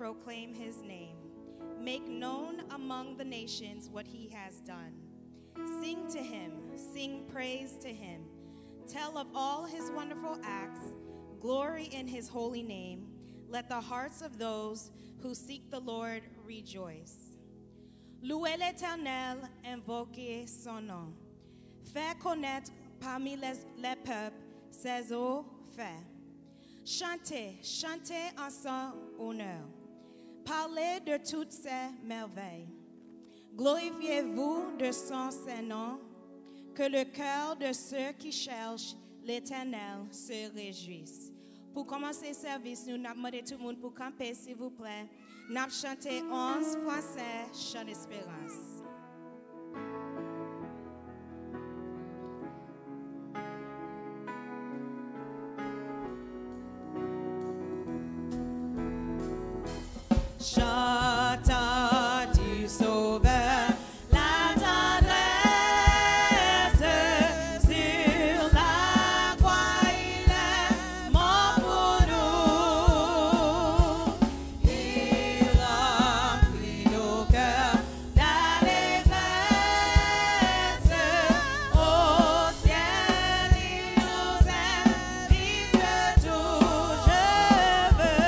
proclaim his name. Make known among the nations what he has done. Sing to him, sing praise to him. Tell of all his wonderful acts, glory in his holy name. Let the hearts of those who seek the Lord rejoice. Louez l'Éternel, invoquez son nom. Faites connaître parmi les peuples ses eaux faits. Chantez, chantez en son honneur. Parlez de toutes ses merveilles. Glorifiez-vous de son Saint-Nom, que le cœur de ceux qui cherchent l'Éternel se réjouisse. Pour commencer le service, nous avons demandé tout le monde pour camper, s'il vous plaît. Nous avons chanté 11 français, chant d'espérance. Chantons du Sauveur, la tendresse sur la croix, il est mort pour nous. Il remplit nos cœurs d'allégresse. Au ciel, il nous aime, il veut tout. Je veux.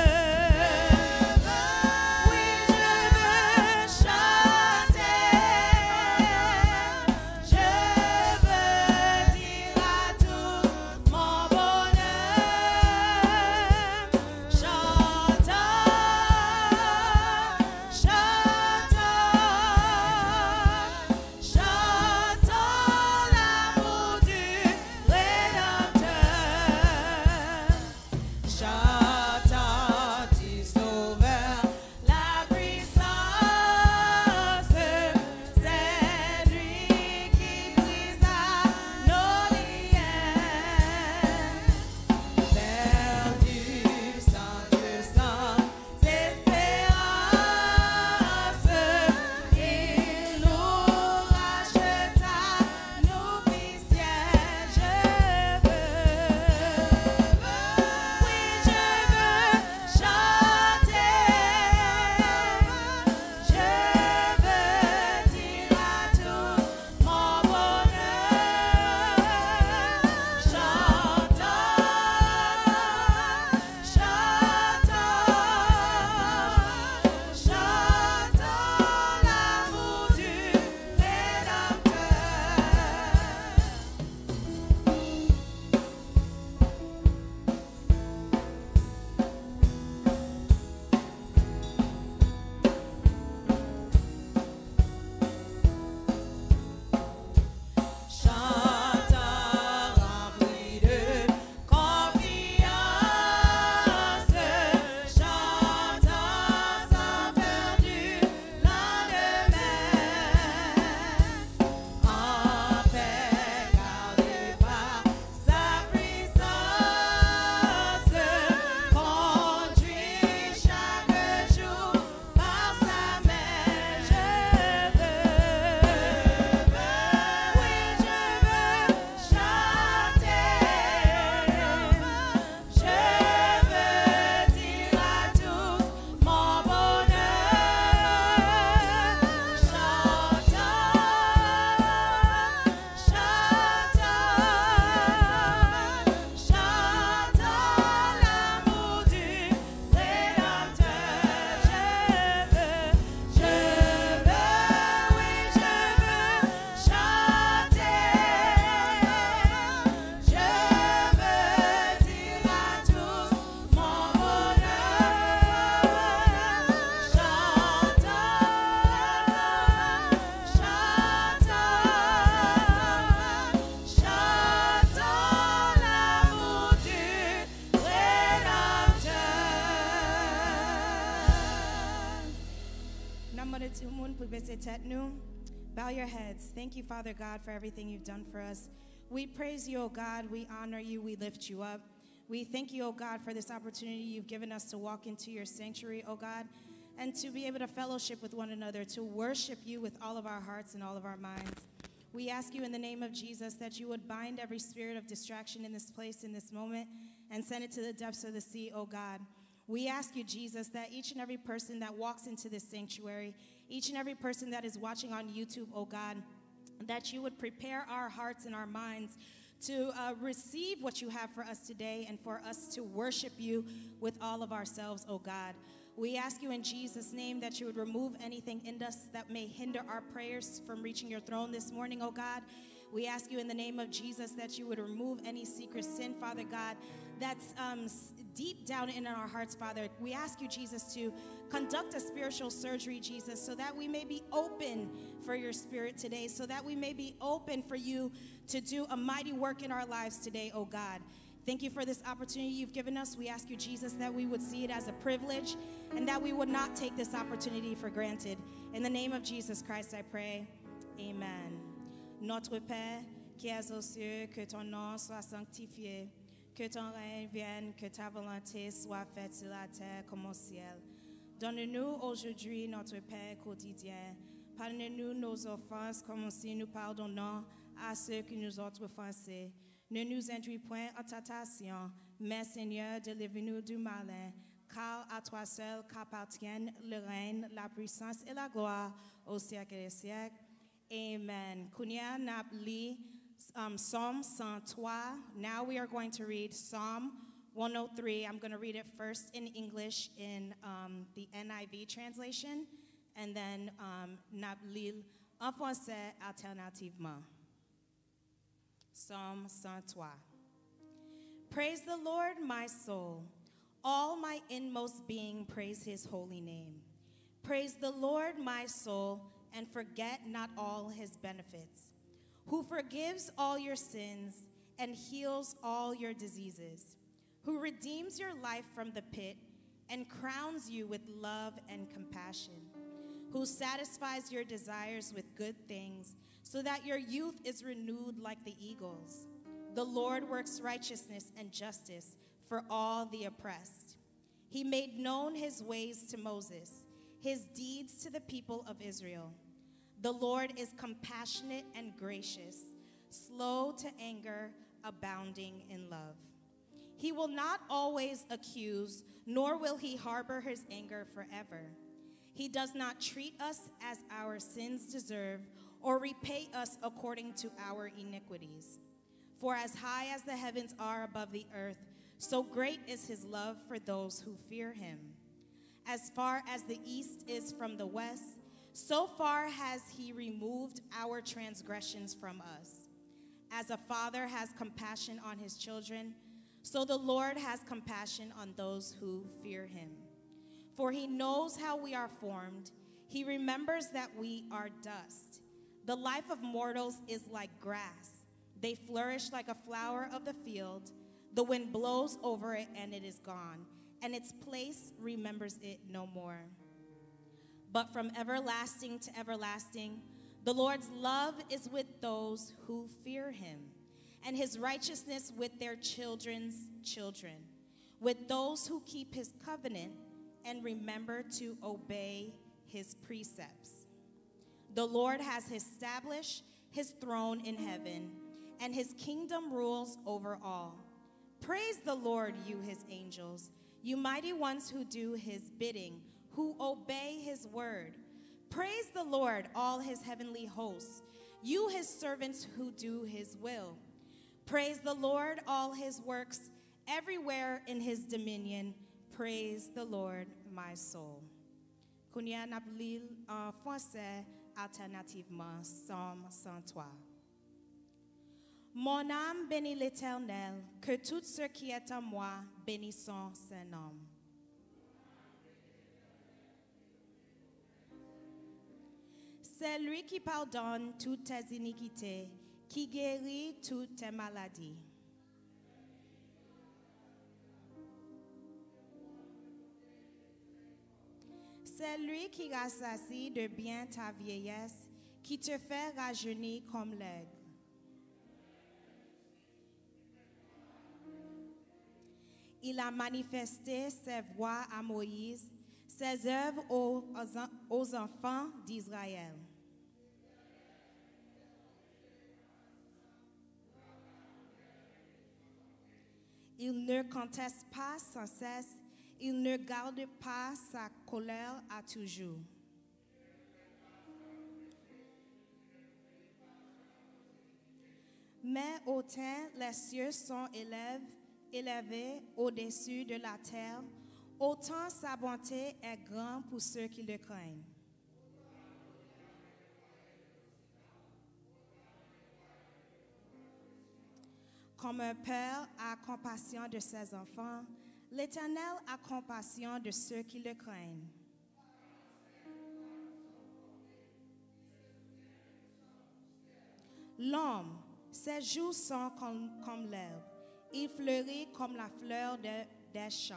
Bow your heads. Thank you, Father God, for everything you've done for us. We praise you, O God. We honor you. We lift you up. We thank you, O God, for this opportunity you've given us to walk into your sanctuary, O God, and to be able to fellowship with one another, to worship you with all of our hearts and all of our minds. We ask you in the name of Jesus that you would bind every spirit of distraction in this place, in this moment, and send it to the depths of the sea, O God. We ask you, Jesus, that each and every person that walks into this sanctuary, each and every person that is watching on YouTube, oh God, that you would prepare our hearts and our minds to receive what you have for us today and for us to worship you with all of ourselves, oh God. We ask you in Jesus' name that you would remove anything in us that may hinder our prayers from reaching your throne this morning, oh God. We ask you in the name of Jesus that you would remove any secret sin, Father God, that's deep down in our hearts, Father. We ask you, Jesus, to conduct a spiritual surgery, Jesus, so that we may be open for your spirit today, so that we may be open for you to do a mighty work in our lives today, oh God. Thank you for this opportunity you've given us. We ask you, Jesus, that we would see it as a privilege and that we would not take this opportunity for granted. In the name of Jesus Christ, I pray. Amen. Notre Père, qui es aux cieux, que ton nom soit sanctifié, que ton règne vienne, que ta volonté soit faite sur la terre comme au ciel. Donne-nous aujourd'hui notre pain quotidien. Pardonne-nous nos offenses comme aussi nous pardonnons à ceux qui nous ont offensés. Ne nous induis point en tentation, mais Seigneur, délivre-nous du malin, car à toi seul qu'appartiennent le règne, la puissance et la gloire au siècle des siècles. Amen. Kunya Napli, Psalm 103. Now we are going to read Psalm 103. I'm going to read it first in English in the NIV translation, and then Napli en français alternativement. Psalm 103. Praise the Lord, my soul. All my inmost being, praise his holy name. Praise the Lord, my soul, and forget not all his benefits, who forgives all your sins and heals all your diseases, who redeems your life from the pit and crowns you with love and compassion, who satisfies your desires with good things, so that your youth is renewed like the eagles. The Lord works righteousness and justice for all the oppressed. He made known his ways to Moses, his deeds to the people of Israel. The Lord is compassionate and gracious, slow to anger, abounding in love. He will not always accuse, nor will he harbor his anger forever. He does not treat us as our sins deserve, or repay us according to our iniquities. For as high as the heavens are above the earth, so great is his love for those who fear him. As far as the east is from the west, so far has he removed our transgressions from us. As a father has compassion on his children, so the Lord has compassion on those who fear him. For he knows how we are formed. He remembers that we are dust. The life of mortals is like grass. They flourish like a flower of the field. The wind blows over it and it is gone, and its place remembers it no more. But from everlasting to everlasting, the Lord's love is with those who fear him, and his righteousness with their children's children, with those who keep his covenant and remember to obey his precepts. The Lord has established his throne in heaven, and his kingdom rules over all. Praise the Lord, you his angels, you mighty ones who do his bidding, who obey his word. Praise the Lord, all his heavenly hosts, you his servants who do his will. Praise the Lord, all his works, everywhere in his dominion. Praise the Lord, my soul. Kounia Nablil en français alternativement, Psalm 103. Mon âme bénit l'Éternel, que tout ce qui est en moi bénissons son nom. C'est lui qui pardonne toutes tes iniquités, qui guérit toutes tes maladies. C'est lui qui rassasie de bien ta vieillesse, qui te fait rajeunir comme l'aigle. Il a manifesté ses voies à Moïse, ses œuvres aux enfants d'Israël. Il ne conteste pas sans cesse, Il ne garde pas sa colère à toujours. Mais autant les cieux sont élevés au-dessus de la terre, autant sa bonté est grande pour ceux qui le craignent. Comme un père a compassion de ses enfants, l'Éternel a compassion de ceux qui le craignent. L'homme, ses jours sont comme l'herbe, il fleurit comme la fleur des champs.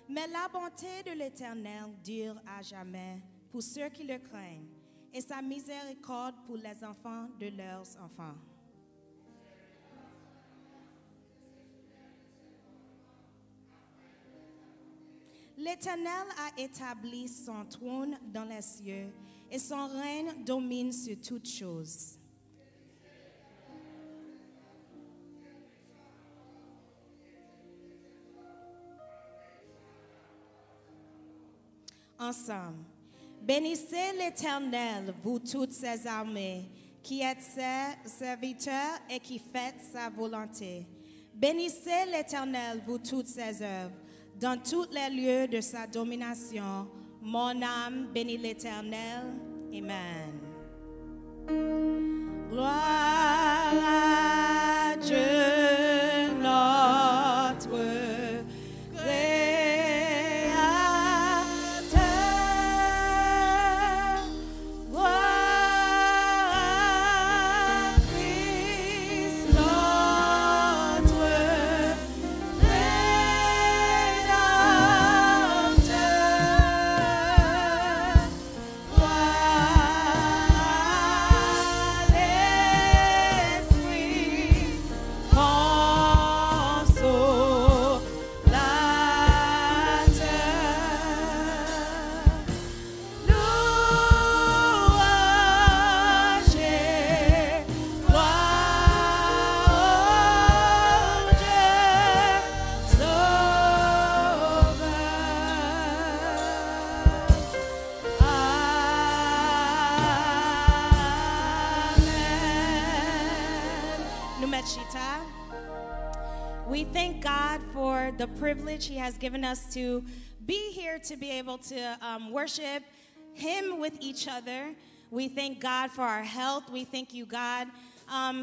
Mais la bonté de l'Éternel dure à jamais pour ceux qui le craignent, et sa miséricorde pour les enfants de leurs enfants. L'Éternel a établi son trône dans les cieux, et son règne domine sur toutes choses. Ensemble, bénissez l'Éternel, vous toutes ses armées, qui êtes ses serviteurs et qui faites sa volonté. Bénissez l'Éternel, vous toutes ses œuvres, dans tous les lieux de sa domination. Mon âme bénit l'Éternel. Amen. Gloire à Dieu, notre We thank God for the privilege He has given us to be here to be able to worship Him with each other. We thank God for our health. We thank you, God,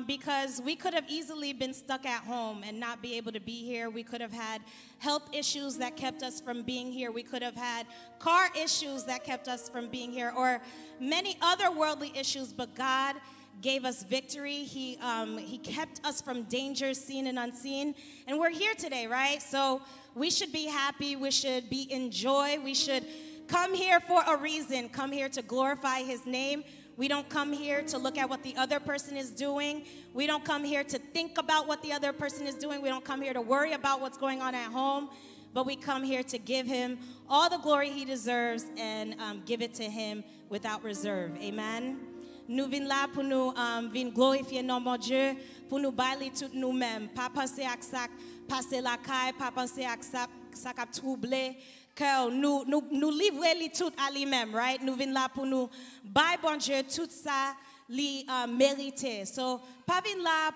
because we could have easily been stuck at home and not be able to be here. We could have had health issues that kept us from being here. We could have had car issues that kept us from being here, or many other worldly issues, but God gave us victory. He kept us from danger seen and unseen, and we're here today, right? So we should be happy. We should be in joy. We should come here for a reason. Come here to glorify His name. We don't come here to look at what the other person is doing. We don't come here to think about what the other person is doing. We don't come here to worry about what's going on at home, but we come here to give Him all the glory He deserves and give it to Him without reserve. Amen. Nous venons là pour nous glorifier notre Dieu, pour nous bailler tout nous-mêmes. Pas penser à ça, passer la caille, pas penser à ça, ça a troublé cœur. Nous livrer tout à lui-même, right? Nous venons là pour nous bailler bon Dieu tout ça li mérité. So pas venir là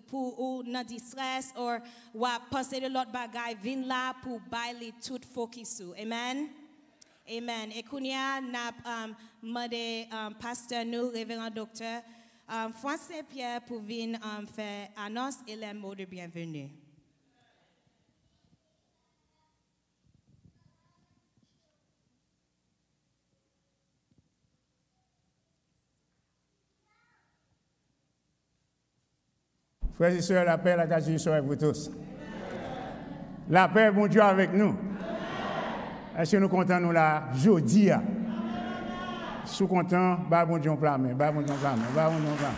pour notre distress ou penser de l'autre bagaille. Venir là pour bailler tout focus. Amen. Amen. Et kounya n'a demandé pasteur nous, révérend docteur François Pierre pour venir faire annonce et les mots de bienvenue. Frères et sœurs, la paix, la grâce de Dieu soit avec vous tous. La paix, bon Dieu, avec nous. Est-ce que nous comptons nous là, jeudi? Sous content, bah bon Dieu, on plame, bah bon Dieu, on plame, bah bon Dieu, on plame,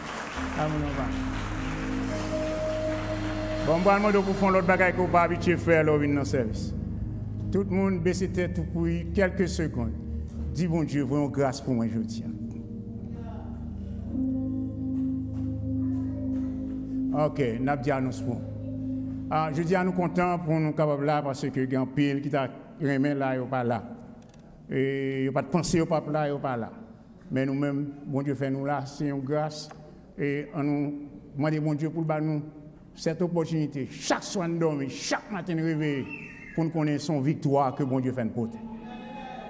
bah bon Dieu, on plame. Bon, moi, je vais faire l'autre bagaille que vous pas habitué à faire dans le service. Tout le monde baisse tête pour quelques secondes. Dis bon Dieu, voyons grâce pour moi jeudi. Ok, n'a dit annonce pour. Je dis à nous contents pour nous capables là parce que il y a un pile qui t'a remis là, il pas là. Et il n'y a pas de pensée au pape là, il pas là. Mais nous-mêmes, bon Dieu fait nous là, c'est une grâce. Et on nous demande bon Dieu pour nous cette opportunité, chaque soir de dormir, chaque matin de réveiller, pour nous connaître son victoire que bon Dieu fait nous porter.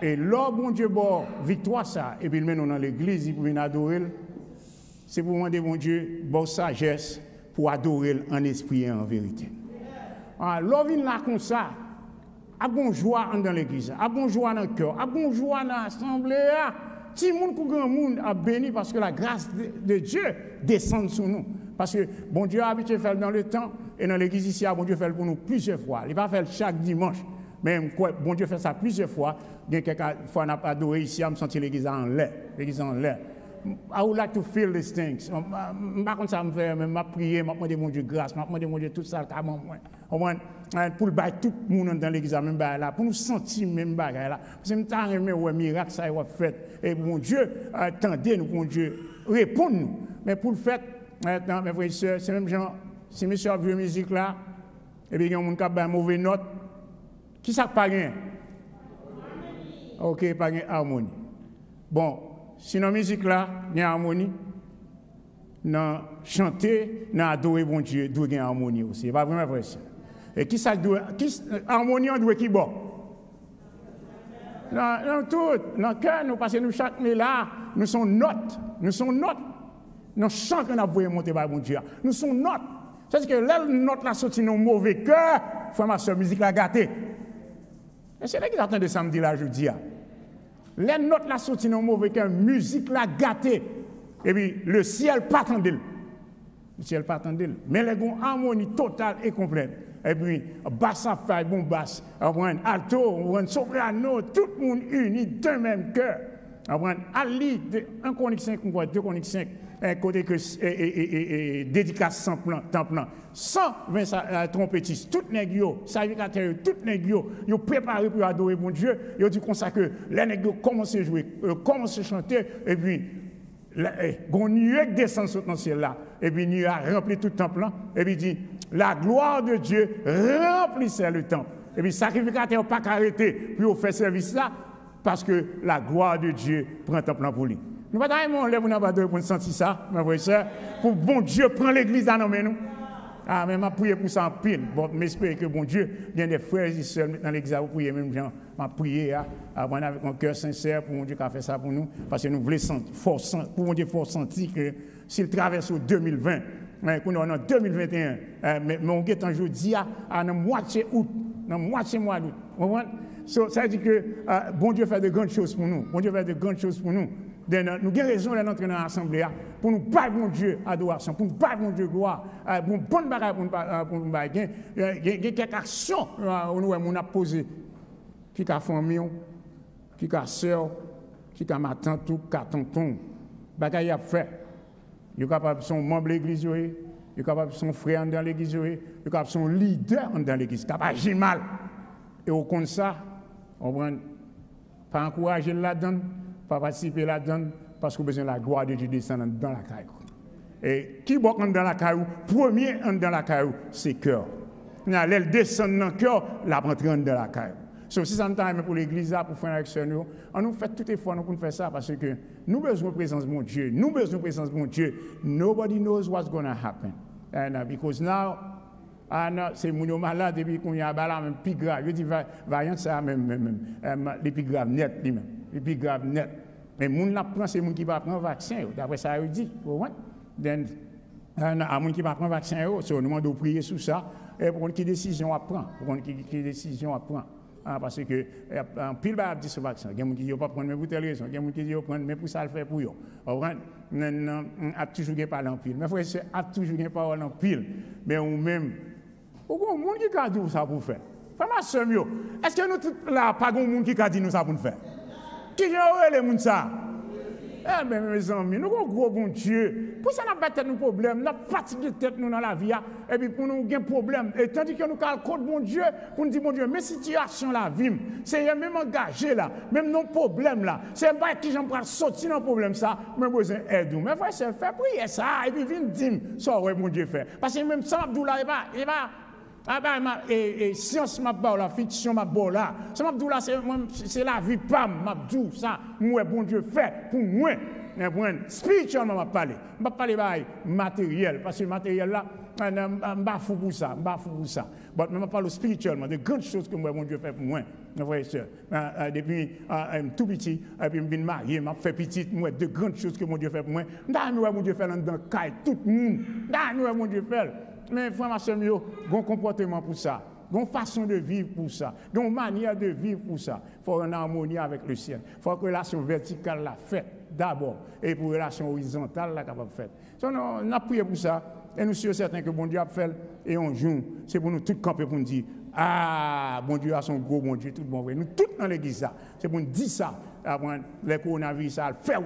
Et là, bon Dieu, bon, victoire ça, et puis il met nous dans l'église pour venir adorer, c'est pour demander bon Dieu, bon sagesse, pour adorer en esprit et en vérité. Là, vient là comme ça, à bon joie dans l'église, à bon joie dans le cœur, à bon joie dans l'assemblée. Si le monde, grand monde a béni parce que la grâce de Dieu descend sur nous. Parce que bon Dieu a habitué à faire dans le temps et dans l'église ici, bon Dieu fait pour nous plusieurs fois. Il ne va pas faire chaque dimanche. Mais bon Dieu fait ça plusieurs fois. Il y a quelques fois, on a adoré ici, on me sentit l'église en l'air. L'église en l'air. I would like to feel these things. Par contre, ça me fait, je prier, je demande mon Dieu grâce, je demande mon Dieu tout ça, pour le bail tout le monde dans l'église, même là, pour nous sentir même bagarre là. Parce que nous avons aimé un miracle, ça a fait. Et mon Dieu, attendez-nous, mon Dieu, répondez-nous. Mais pour le fait, maintenant, mes frères et sœurs, c'est même genre, si monsieur a vu la musique là, et puis il y a un monde qui a une mauvaise note, qui ça pas rien? Ok, pas rien harmonie. Bon. Si dans la musique là, il y a harmonie, dans chanter, dans adorer bon Dieu, il doit y avoir harmonie aussi. C'est pas vraiment vrai ça. Et qui ça doit, harmonie on doit qui bon? Dans tout, dans le cœur, nous parce que nous chaque là, nous sommes notes, nous chantons qu'on a voulu monter par bon Dieu. Nous sommes notes. C'est que là, note la sortie dans mauvais cœur, faut ma soeur musique la gâter. Et c'est là qu'ils attendent samedi là, jeudi. Les notes la sortie dans mauvais cœur, musique la gâtée. Et puis le ciel pas tendel. Le ciel pas tendel. Mais les gon harmonie totale et complète. Et puis basse à faire bon basse, alto, soprano, tout le monde uni d'un même cœur. Ali, 1 Chronique 5, 2 Chronique 5, côté que dédicace sans plan, temps plan. 120 trompettistes, tout nèg yo, sacrificateur, tout nèg yo préparé pour adorer mon Dieu. Yo dit comme ça que les nèg yo commencent à jouer, commencent à chanter, et puis gon nuée descend sur le ciel là, et puis nuée a rempli tout le temple là, et puis dit la gloire de Dieu remplissait le temple. Et puis sacrificateur pas arrêté pour faire service là, parce que la gloire de Dieu prend le temple pour lui. Nous ne pouvons pas de pour sentir ça, mes frères et sœurs, pour bon Dieu prendre l'église dans nos mains. Ah, mais je prie pour ça en pile. Bon, j'espère que bon Dieu, il y a des frères et sœurs dans l'église pour prier, même gens, je prie avec un cœur sincère pour mon Dieu qui a fait ça pour nous, parce que nous voulons sentir, pour mon Dieu, faut sentir que s'il traverse au 2020, mais qu'on est en 2021, mais on est en jeudi à la moitié août, dans la moitié mois d'août. Ça veut dire que bon Dieu fait de grandes choses pour nous. Bon Dieu fait de grandes choses pour nous. Nous avons raison d'entrer dans l'assemblée pour nous battre mon Dieu adoration, pour nous battre mon Dieu gloire, pour une bonne bagaille pour nous battre. Il y a quelques actions que nous avons posées. Qui a famille, qui a soeur, qui a ma tante, qui a tonton. Bagaille a fait. Il est capable de son membre de l'église, il est capable de son frère dans l'église, il est capable de son leader dans l'église, capable d'agir mal. Et au compte ça, on ne pas encourager là-dedans, pas participer là-dedans, parce qu'on a besoin de la gloire de Dieu descendre dans la caillou. Et qui est dans la caillou, premier dans la caillou, c'est le cœur. Elle descend dans le cœur, la rentre dans la caillou. Sauf si ça nous t'a pour l'église, pour faire avec nous, on nous fait tout effort pour faire ça, parce que nous avons besoin de présence de mon Dieu. Nous avons besoin de présence de mon Dieu. Nobody knows what's going to happen. And because now, c'est mon malade, et puis qu'on y a même plus grave. Je dis, variante ça, même, les plus graves net, lui-même. Les plus graves net. Mais moun la prend, c'est moun qui va prendre le vaccin, d'après ça, il dit. Then, à moun qui va prendre le vaccin, c'est au moment de prier sur ça, et pour quelle décision à prendre. Parce que, en pile, il dit ce vaccin. Il y a des gens qui ne pas prendre, mais pour telle raison. Il y a des gens qui disent prendre, mais pour ça, le faire pour eux. On a toujours des paroles en pile. Mais frère, c'est a toujours des paroles en pile. Mais ou même, pourquoi il y a des gens qui a dit ça pour faire? Frère, ma soeur, est-ce que nous, là, pas de monde qui a dit nous ça pour faire? Qui est les gens ça? Eh bien, mes amis, nous avons un gros bon Dieu. Pour ça, nous n'avons pas de problème, nous avons fatigué de tête nous dans la vie, et puis pour nous, nous avons un problème. Et tandis que nous avons le code bon Dieu, pour nous dire, bon Dieu, mes situations la vie, c'est même engagé là, même nos problèmes là, c'est pas qui j'en prends sortir dans le problème ça, mais besoin d'aide. Mais frère, c'est fait prier ça, et puis viens dire, ça, ouais, bon Dieu fait. Parce que même ça, Abdoula, il va. Ah ben, science m'a pas la fiction m'a pas là. Ça m'a dit là c'est la vie pam m'a dit ça moi bon Dieu fait pour moi. Mais spirituellement m'a parlé. M'a parlé matériel parce que matériel là m'a fou pour ça, m'a fou pour ça. Mais m'a parlé spirituellement de grandes choses que moi bon Dieu fait pour moi. Mes frères et sœurs, depuis tout petit et puis me marié, m'a fait petit moi de grandes choses que mon Dieu fait pour moi. Dans nous mon Dieu fait dans caille tout le monde. Dans nous mon Dieu fait. Mais frère, ma soeur, il y a un comportement pour ça, une façon de vivre pour ça, une manière de vivre pour ça. Il faut une harmonie avec le ciel. Il faut que la relation verticale la faite d'abord, et pour la relation horizontale la capable de faire. Donc, on a prié pour ça, et nous sommes certains que bon Dieu a fait, et on joue. C'est pour nous tous camper pour nous dire, ah, bon Dieu a son gros bon Dieu, tout bon vrai. Nous tous dans l'église, c'est pour nous dire ça, après le coronavirus, ça faire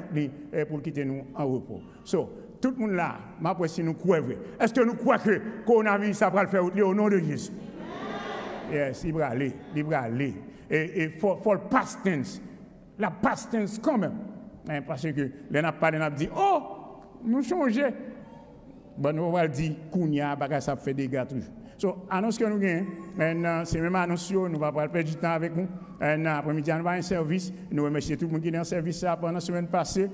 pour quitter nous en repos. Tout le monde là, ma si nous croyons. Est-ce que nous croyons que le coronavirus ça va le faire au nom de Jésus? Yes, il va aller. Et il faut le past tense. La past tense quand même. Parce que les n'a pas dit, oh, nous changeons. Bon, nous allons dire, Kounia, ça fait des dégâts toujours. So, annonce que nous gagnons, c'est même annonce, nous ne va pas perdre du temps avec nous. Après-midi, nous avons un service. Nous remercions tout le monde qui est dans le service pendant la semaine passée.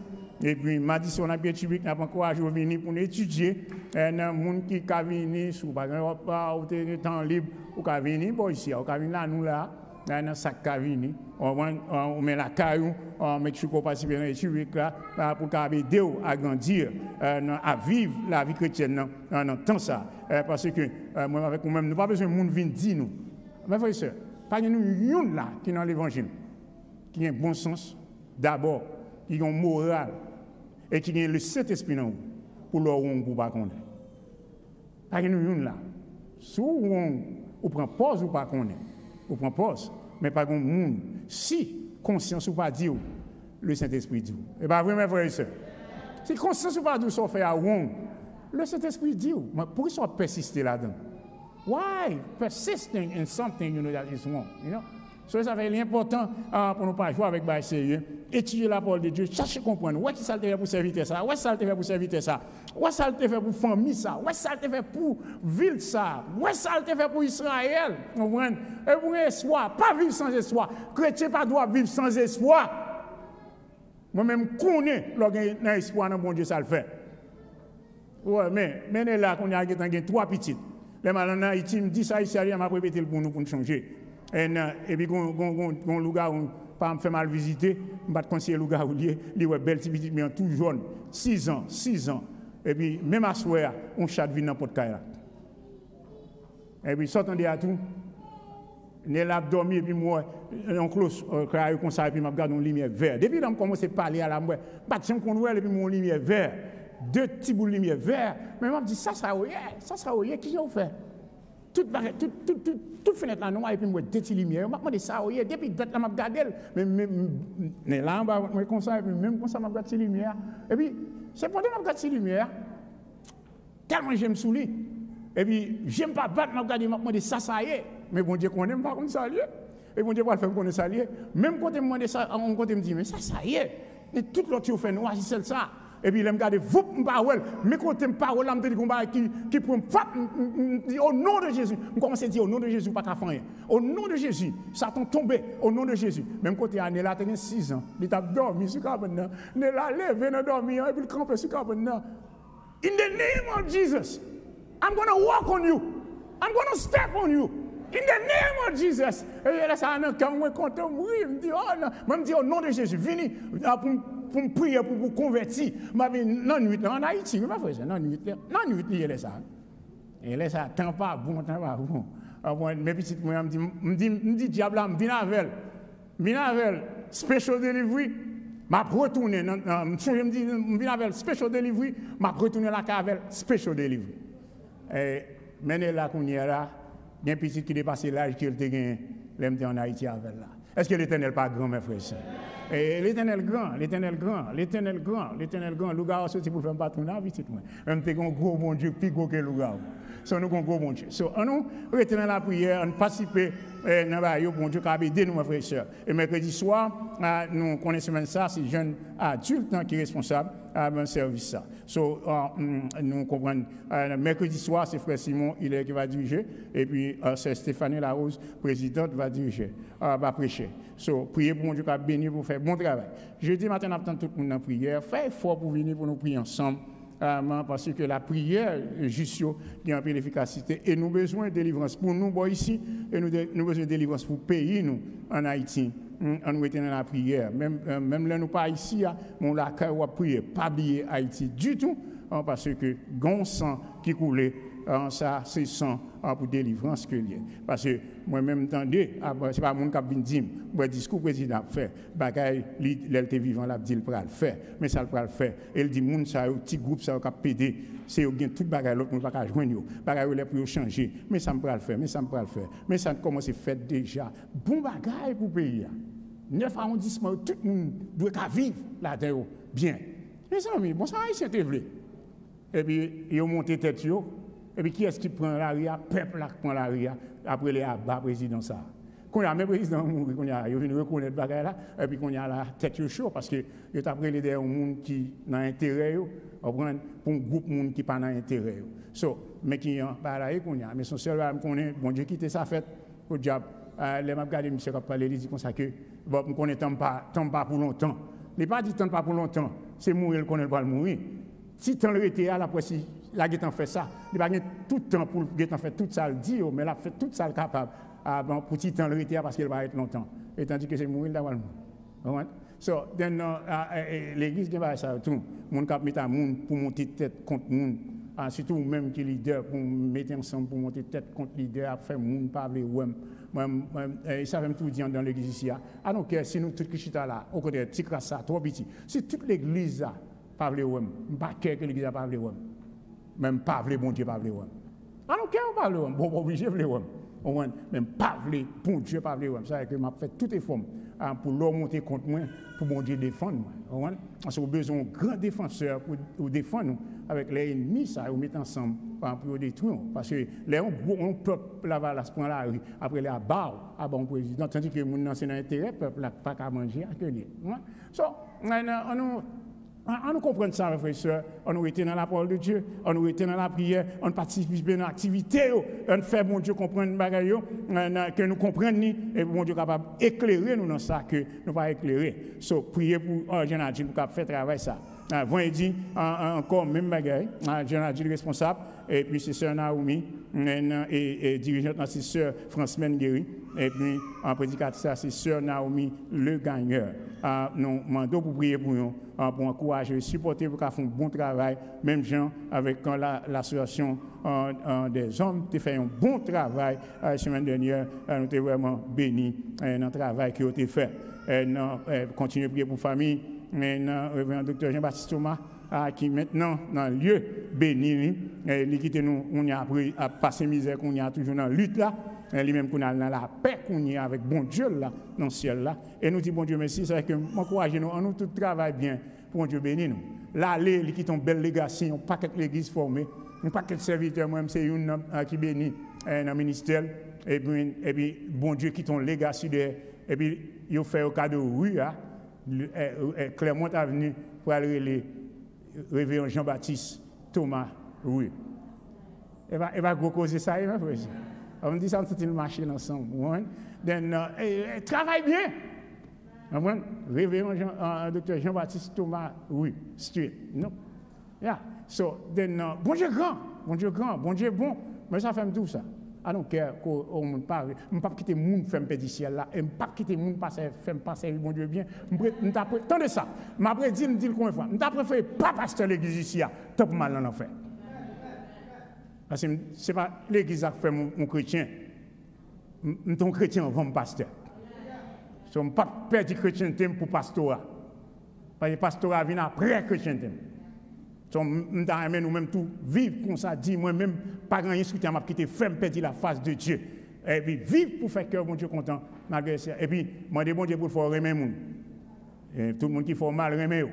Et puis, m'a dit, si on a bien étudié, nous avons encouragé à venir pour étudier. Les gens qui sont venus, si vous n'avez pas de temps libre, vous pouvez venir ici, vous pouvez venir là, nous là, dans un sac qui vient. On met la caillou, on met le participer dans l'étude là, pour aider à grandir, à vivre la vie chrétienne dans le temps ça. Parce que moi, avec nous-mêmes, nous n'avons pas besoin de monde venir dire nous. Mais frères et sœurs, pas de nous là qui est dans l'évangile, qui a un bon sens, d'abord, qui a une morale, et qui a le Saint-Esprit dans nous, pour leur rendre pour pas connaître. Pas de nous là. Si on prend pause ou pas connaître, on prend pause, mais pas de monde. Si conscience ou pas dire, le Saint-Esprit dit. Et bien, vraiment, frères et sœurs, si conscience ou pas dire, ça fait à Wong, le Saint-Esprit dit. Mais pourquoi ça persister là-dedans? Why? Persisting in something, you know, that is wrong. You know? So, ça fait l'important pour nous pas jouer avec les sérieux. Étudier la parole de Dieu, chercher à comprendre. Où est-ce que ça te fait pour servir ça? Où est-ce que ça te fait pour servir ça? Où est-ce que ça te fait pour famille ça? Où est-ce que ça te fait pour ville ça? Où est-ce que ça te fait pour Israël? Vous comprenez? Et pour espoir, pas vivre sans espoir. Chrétien pas doit vivre sans espoir. Moi-même, connais l'espoir dans bon Dieu, ça le fait. Ouais, mais là, qu'on a trois petites. Les malins en Haïti me dit ça, ici, il m'a répété pour nous changer. Et puis, quand le gars pas me fait mal visiter, je vais conseiller le gars, il est belle, mais tout jeune, 6 ans. Et puis, même à soir, on chat vient dans n'importe quel. Et puis, s'entendez à tout. Né l'a dormi, et puis moi, on close, comme ça, et puis je regarde une lumière verte. Depuis que je commence à parler à la moi, je me et puis mon lumière verte. 2 petits bouts de lumière verte. Mais je me dis, ça sera oui, qui ont fait? Toute fenêtre là, noire, et puis moi, 2 petites lumières. Je me dis, ça oui, depuis que je me regarde, mais là, je comme ça, et puis même comme ça, je me regarde ces lumières. Et puis, c'est pendant que je me regarde ces lumières, tellement j'aime saouler. Et puis, j'aime pas battre, je me regarde, je me dis, ça y est. Mais bon Dieu, qu'on n'aime pas comme ça, et bon Dieu, va le faire comme ça, même quand je me dis ça, on me dit, mais ça y est. Et tout l'autre, tu fais noir, c'est ça. Et puis, il me regarde, vous, parole, mais quand tu me parole, je me dis, qui prend au nom de Jésus. Je commence à dire, au nom de Jésus, pas qu'à faire. Au nom de Jésus, Satan tombé, au nom de Jésus. Même quand tu es là, tu as 6 ans, il t'a dormi sur le cabane, il est là, levé, il a dormi, et puis il campe sur le cabane. In the name of Jesus, I'm going to walk on you. I'm going to step on you. In the name of Jesus. Et là, ça a quand moi content, oui, me dit, oh non, je me dis au nom de Jésus, venez pour me prier, pour vous convertir. Je dis, non, nuit, en Haïti, je ne sais pas, non, nuit, il est ça. Et là, ça, tant pas bon. Mes petites, moi, me dit, diable, je viens avec special delivery. Je retourne, je me dis, je viens avec special delivery, je retourne la cave avec special delivery. Et maintenant, là, qu'on y est là, il y a un petit qui dépasse l'âge qu'il a gagné, en Haïti avec là. Est-ce que l'Éternel pas grand, mes frères et sœurs? L'Éternel grand, l'Éternel grand, l'Éternel grand, l'Éternel grand. Louga a sorti pour faire un patronat, petit moi. Même t'es un gros bon Dieu, plus gros que Louga. So, nous avons un gros bon Dieu. So, nous retenons la prière, nous participons dans la bon Dieu qui a aidé nous, mes frères et sœurs. Et mercredi soir, nous connaissons ça, c'est jeunes adultes qui sont responsables de service ça. So, nous comprenons, mercredi soir, c'est frère Simon, il est qui va diriger, et puis c'est Stéphanie Larose, présidente, va diriger, va prêcher. So, priez pour mon Dieu qui a béni pour faire bon travail. Jeudi matin, on attend tout le monde en prière. Faites effort pour venir pour nous prier ensemble. Parce que la prière, juste, il y a un peu d'efficacité. Et nous avons besoin de délivrance pour nous, bon, ici, et nous avons besoin de délivrance pour le pays, nous, en Haïti. On est dans la prière. Même là, nous pas ici, on a prié, pas oublier Haïti du tout, parce que gon sang qui coulait, ça, c'est sang pour délivrance que lié. Parce que moi-même, attendez, c'est pas mon cap vient dire, le discours président a fait, bagaille, l'était vivant, l'a dit, il pourra le faire, mais ça le pourra le faire. Et il dit, moun, ça, petit groupe, ça, va péder, c'est tout bagaille, l'autre, on va pas joindre, bagaille, il pour changer, mais ça me pourra le faire, mais ça me pourra le faire. Mais ça commence à faire déjà. Bon bagaille pour le pays. 9 arrondissements, tout le monde doit vivre là-dedans, bien. Mes amis, bon, ça, il s'est élevé. Et puis, ils ont monté tête, et puis, qui est-ce qui prend la RIA? Peuple qui prend la RIA après les abats président ça. Quand il y a même président mourir, quand il y a reconnaître le bagage là, et puis quand il y a la tête chaud, parce que il y a après les gens qui ont intérêt, pour un groupe de gens qui pas intérêt. So, mais qui ont là, mais son seul va me connaître, bon Dieu quitter sa fête, au diable. Les m'a regardé, monsieur, qui parlé, il dit comme ça que, bon, on connaît tant pas pour longtemps. Il n'a pas dit tant pas pour longtemps, c'est mourir, qu'on ne va pas mourir. Si tant le était là, après, si la guette en fait ça, il n'a pas tout le temps pour guette en fait tout ça, le dit, mais il a fait tout ça le capable pour si tant le était parce qu'il va être longtemps. Et tandis que c'est mourir, là, voilà. So, l'église qui va ça, tout, mon cap met à moun pour monter tête contre moun. Surtout même qui leader pour mettre ensemble pour monter tête contre leader, faire moun parler ouem. Ça va me tout dire dans l'église ici. Ah non, si nous tous qui chita là, au côté petit ça, trop petit. Si toute l'église là parler ouem, pas que l'église a parlé ouem. Même pas vle bon Dieu parler ouem. Ah non, on parle ouem, bon obligé vle ouem. Même pas vle bon Dieu parler ouem. Ça que m'a fait tout effort pour leur monter contre moi, pour bon Dieu défendre moi. Parce qu'on a besoin d'un grand défenseur pour défendre nous avec les ennemis, ça, on met ensemble pour détruire. Parce que les on peuple là-bas, là, se prend la rue, après les abarre à bon président, tandis que mon ancien intérêt, le peuple n'a pas qu'à manger, à cueillir. So, on nous comprend ça, mes frères et sœurs. On nous était dans la parole de Dieu, on nous était dans la prière, on participe dans l'activité, on fait bon Dieu comprendre que nous comprenions, et bon Dieu capable d'éclairer nous dans ça, que nous pas éclairer. So, priez pour Jean-Adil pour faire travail ça. Vendredi, encore même bagaille, Jean-Adil responsable, et puis c'est sœur Naomi, et dirigeante, c'est sœur France-Men Guéry, et puis en prédicatrice, c'est sœur Naomi Le Gagneur. Nous demandons pour prier pour nous, pour encourager, supporter pour qu'ils fassent un bon travail, même gens avec l'association des hommes, qui fait un bon travail la semaine dernière, nous sommes vraiment bénis dans le travail qui a été fait. Continuez à prier pour la famille. Maintenant, le révérend docteur Jean-Baptiste Thomas, qui maintenant, dans le lieu béni, il quitte nous, on a appris à passer misère qu'on y a toujours dans la lutte là, lui-même qu'on a dans la paix qu'on y a avec bon Dieu là, dans le ciel là. Et nous disons bon Dieu merci, c'est que m'encourage nous, nous tout travail bien pour bon Dieu béni nous. Là, il quitte une belle legacy, un paquet d'églises formées, un paquet de serviteurs, moi-même c'est une qui bénit dans le ministère, et puis bon Dieu quitte une legacy de, et puis il fait au cas de rue, Clermont Avenue pour aller les révérend Jean-Baptiste Thomas oui. Elle va causer ça, on me dit ça, on va marcher ensemble. Travaille bien. Révérend docteur Jean-Baptiste Thomas oui, street. Non. Yeah. So, bon Dieu grand, bon Dieu bon, mais ça fait tout ça. I don't care qu'on ne parle. Je ne peux pas quitter le monde faire un petit ciel là. Je ne peux pas quitter le monde faire passer mon Dieu bien. Attendez ça. Je m'après dit combien de fois. Je ne préfère pas pasteur l'église ici. Top mal en enfer. Parce que ce n'est pas l'église qui fait mon chrétien. Je suis un chrétien avant mon pasteur. Je ne peux pas perdre le chrétienté pour le pastorat. Parce que le pastorat vient après le chrétienté. Nous même tout vivre comme ça, dit moi-même, pas grand-chose qui m'a quitté, faire perdre la face de Dieu. Et puis, vivre pour faire cœur, bon Dieu, content, malgré ça. Et puis, demander bon Dieu pour faire remettre les gens. Tout le monde qui fait mal, remet.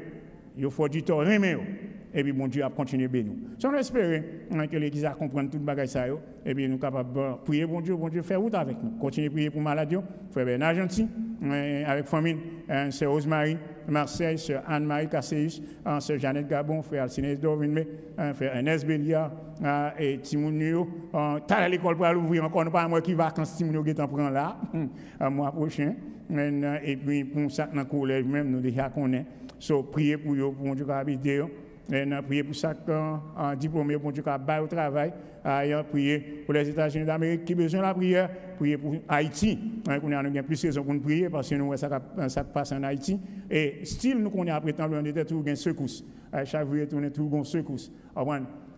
Il faut du tort, remet. Et puis, bon Dieu a continué à bénir. Si on espère que l'Église a compris tout le bagage, et puis nous sommes capables de prier, bon Dieu, faire route avec nous. Continuer à prier pour maladie, frère Bernard Gentil, avec famille, sœur Rosemary, Marseille, sœur Anne-Marie Casséus, sœur Jeannette Gabon, frère Alcinès Dorvinme, frère Ernest Bélia, et Timounio. T'as à l'école pour l'ouvrir encore, nous pas moi qui vacances Timounio qui t'en prend là, un mois prochain. Et puis, pour ça, dans le collège même, nous déjà connaissons. So, prier pour eux, pour Dieu habiter. Et prier pour ça qu'un diplômé, pour Dieu au travail. Prier pour les États-Unis d'Amérique qui ont besoin de la prière. Prier pour Haïti. On a plus de raisons pour nous prier parce que nous, ça passe en Haïti. Et style, nous connaissons après temps, on était toujours une secousse. Chaque jour, on est toujours une secousse.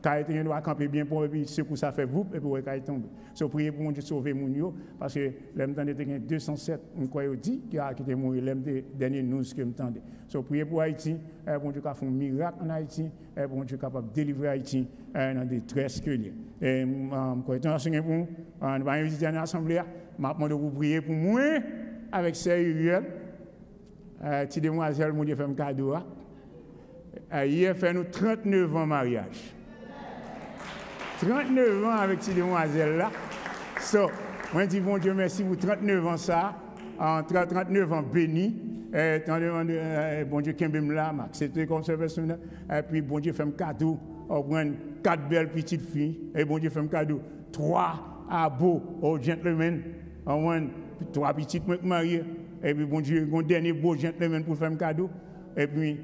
Quand il doit camper bien pour puis secousse ça fait vous et pour quand il tombe. So prier pour Dieu sauver mon parce que l'aime temps était 207 on croit dit qui a quitté mourir l'aime dernier news que m'entendait. So prier pour Haïti, bon Dieu a fait un miracle en Haïti, bon Dieu capable de délivrer Haïti dans des détresse que lié. Et quand on enseigné pour on va inviter à l'assemblée, m'a demandé de prier pour moi avec sérieux. Petite demoiselle mon Dieu fait un cadeau. Hier fait nous 39 ans mariage. 39 ans avec ces demoiselles-là. So, moi, je dis, bon Dieu, merci pour 39 ans ça. 39 ans bénis. Bon Dieu, qui m'a là, m'a accepté comme ça, et puis, bon Dieu, fait un cadeau. On prend 4 belles petites filles. Et bon Dieu, fait un cadeau. 3 à beau aux gentlemen. On prend 3 petites mariées. Et puis, bon Dieu, un dernier beau gentleman pour faire un cadeau. Et puis,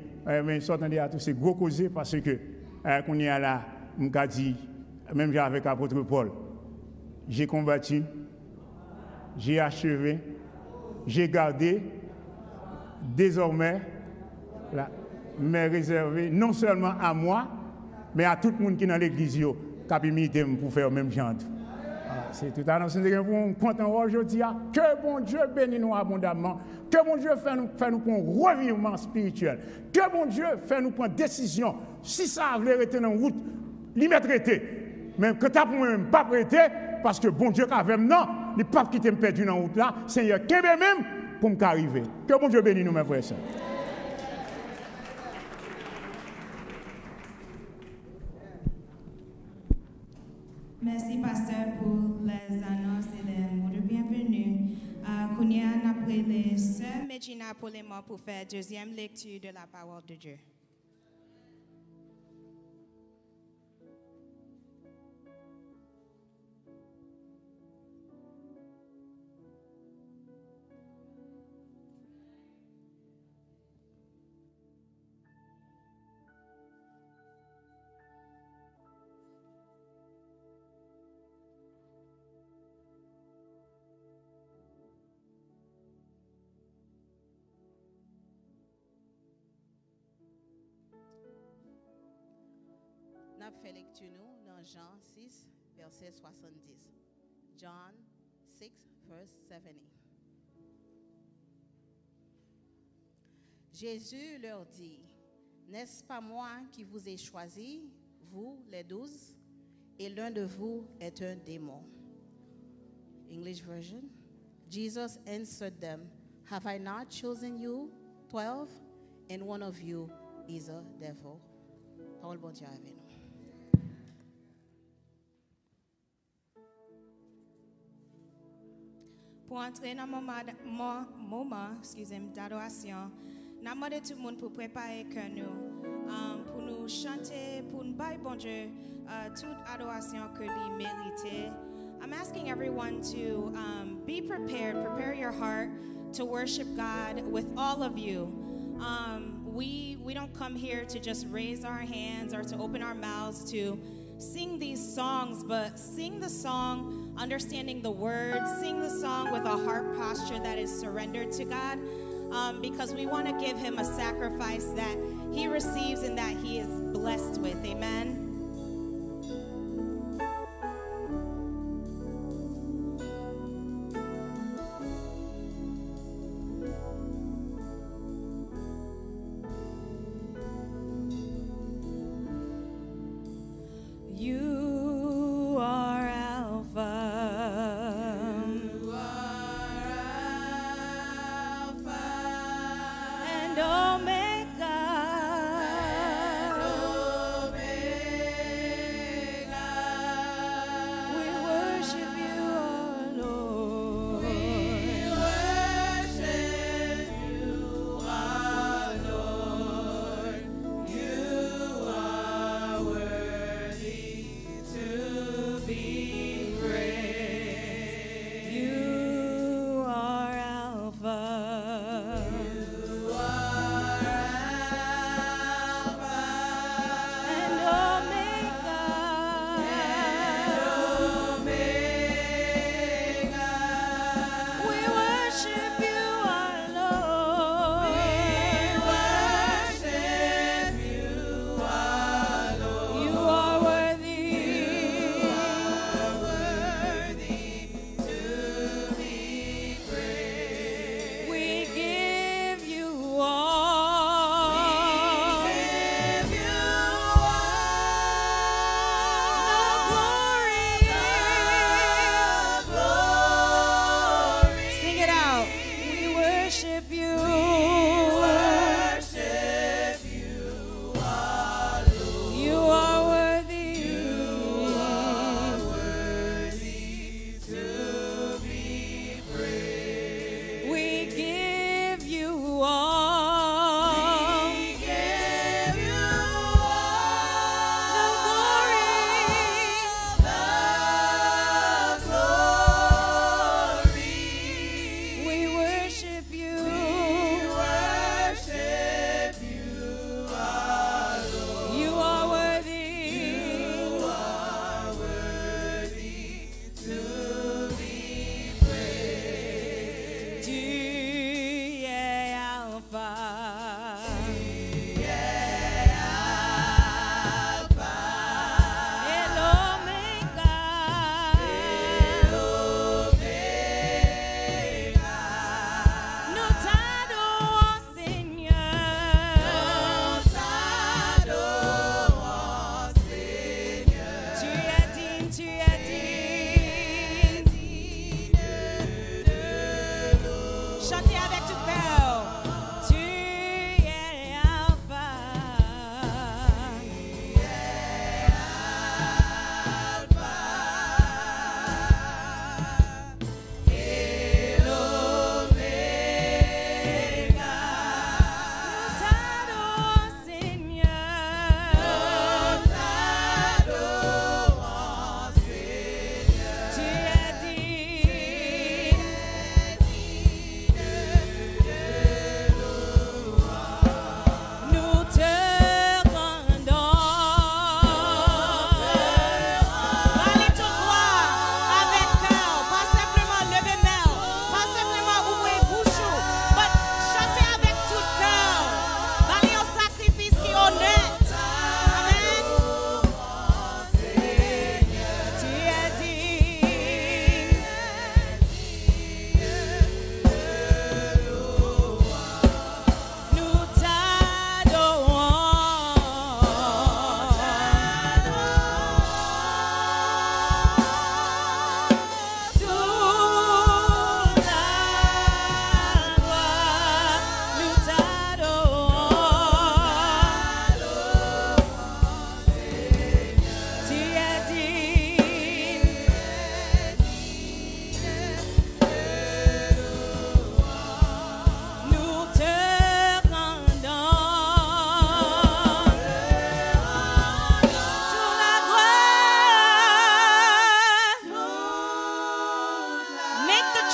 s'entendez à tous ces gros causés parce que, quand on est là, on a dit, même avec l'apôtre Paul, j'ai combattu, j'ai achevé, j'ai gardé, désormais, m'est réservé non seulement à moi, mais à tout le monde qui est dans l'église, qui a milité pour faire le même genre. C'est tout annoncé pour nous content aujourd'hui. Que bon Dieu bénisse nous abondamment. Que bon Dieu fait nous prendre un revirement spirituel. Que bon Dieu fait nous prendre décision. Si ça veut rester dans la route, l'y mettre été. Mais que tu as pour moi pas prêté, parce que bon Dieu qui avait non, il ne pas quitter me perdu dans la route là, Seigneur, qui même pour m'arriver. Que bon Dieu bénisse nous, mes frères et sœurs. Merci, pasteur, pour les annonces et les mots de bienvenue. Kounia n'a pris les sœurs Medjina pour les mots pour faire deuxième lecture de la parole de Dieu. Nous fait lecture dans Jean 6, verset 70. John 6, verse 70. Jésus leur dit, n'est-ce pas moi qui vous ai choisi, vous les 12, et l'un de vous est un démon? English version. Jesus answered them, have I not chosen you 12, and one of you is a devil? Parole bon Dieu avec nous. Pour entrer dans mon moment d'adoration, nous demandons tout le monde pour préparer que nous, pour nous chanter, pour nous bailler bon Dieu, toute adoration que lui mérite. I'm asking everyone to be prepared, prepare your heart to worship God with all of you. We don't come here to just raise our hands or to open our mouths to sing these songs, but sing the song understanding the words, sing the song with a heart posture that is surrendered to God, because we want to give him a sacrifice that he receives and that he is blessed with. Amen. You are Alpha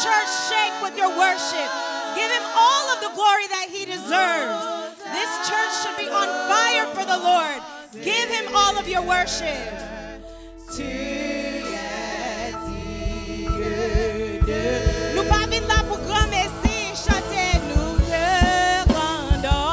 church shake with your worship. Give him all of the glory that he deserves. This church should be on fire for the Lord. Give him all of your worship. Nous pas vite là pour grammer si chanter nous le rendons.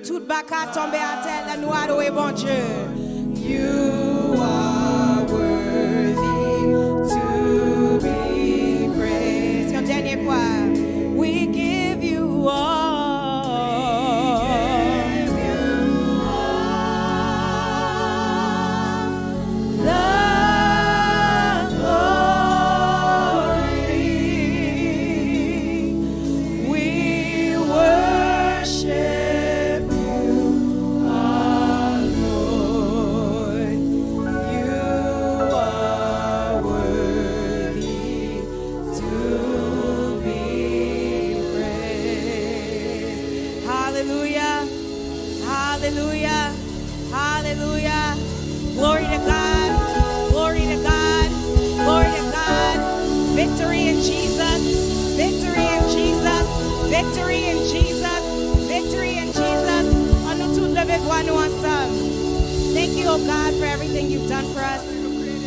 Tout baka tombe à terre, la nous adorer bon Dieu. You are worthy to be praised. Une dernière fois. We give you all. Victory in Jesus. Victory in Jesus. On nous tous levez-vous nous ensemble. Thank you, oh God, for everything you've done for us.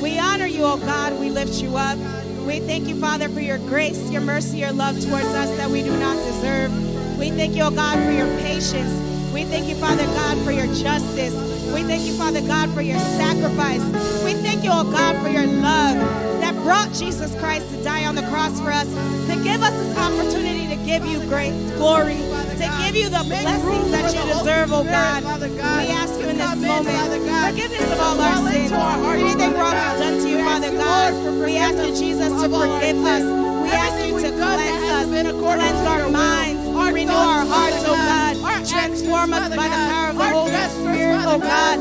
We honor you, oh God. We lift you up. We thank you, Father, for your grace, your mercy, your love towards us that we do not deserve. We thank you, oh God, for your patience. We thank you, Father God, for your justice. We thank you, Father God, for your sacrifice. We thank you, oh God, for your love that brought Jesus Christ to die on the cross for us, to give us this opportunity to give you great glory, to give you the blessings that you deserve, oh God. We ask you in this moment, forgiveness of all our sins, anything wrong we've done to you, Father God. We ask you, Jesus, to forgive us. We ask you to cleanse us, cleanse our minds, renew our hearts, oh God. Transform us by the power of the Holy Spirit, oh God.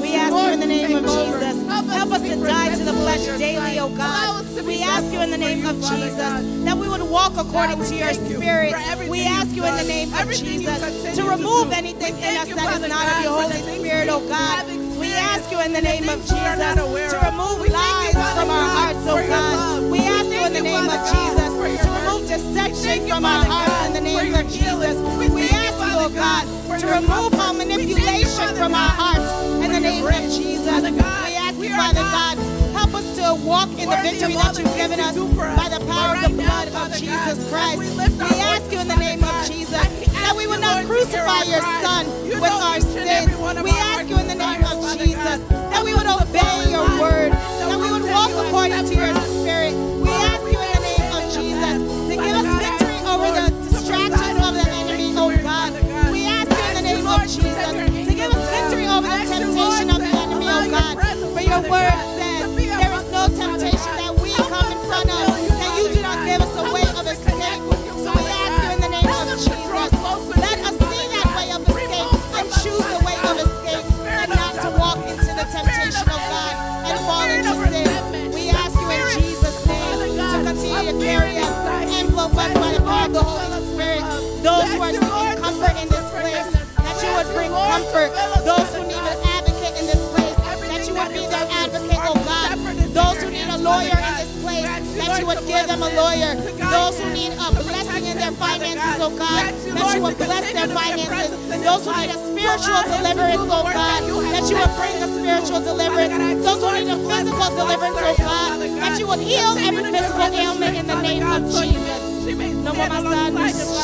We ask you in the name of Jesus. Help us to die to the flesh daily, oh God. We ask you in the name of Jesus that we would walk according to your spirit. We ask you in the name of Jesus to remove anything in us that is not of your Holy Spirit, oh God. We ask you in the name of Jesus to remove lies from our hearts, oh God. We ask you in the name of Jesus to remove deception from our hearts in the name of Jesus. We ask you, oh God, to remove all manipulation from our hearts in the name of Jesus. We ask you, Father God, help us to walk in the victory that you've given us by the power of the blood of Jesus Christ. We ask you in the name of Jesus that we will not crucify your Son with our sins. We ask you in the name of Jesus that we would obey your word, that we would walk according to your spirit. We ask you in the name of Jesus to give us victory over the distractions of the enemy, oh God. We ask you in the name of Jesus to give us victory over the temptation of the enemy, oh God. For your word says there is no temptation that we come in front of that you do not give us a way of escape. So we ask you in the name of Jesus, let us see that way of escape and choose the way of escape and not to walk into the temptation of God and fall into sin. We ask you in Jesus' name to continue to carry us, envelope us by the power of the Holy Spirit. Those who are seeking comfort in this place, that you would bring comfort. Those who need an advocate in this place, that you would be their advocate, oh God. Those who need a lawyer in this place, that you would give them a lawyer. Those who need a blessing in their finances, oh God, that you would bless their finances. Those who need a spiritual deliverance, oh God, that you would bring a spiritual deliverance. Those who need a physical deliverance, oh God, that you would heal every physical ailment in the name of Jesus. Nous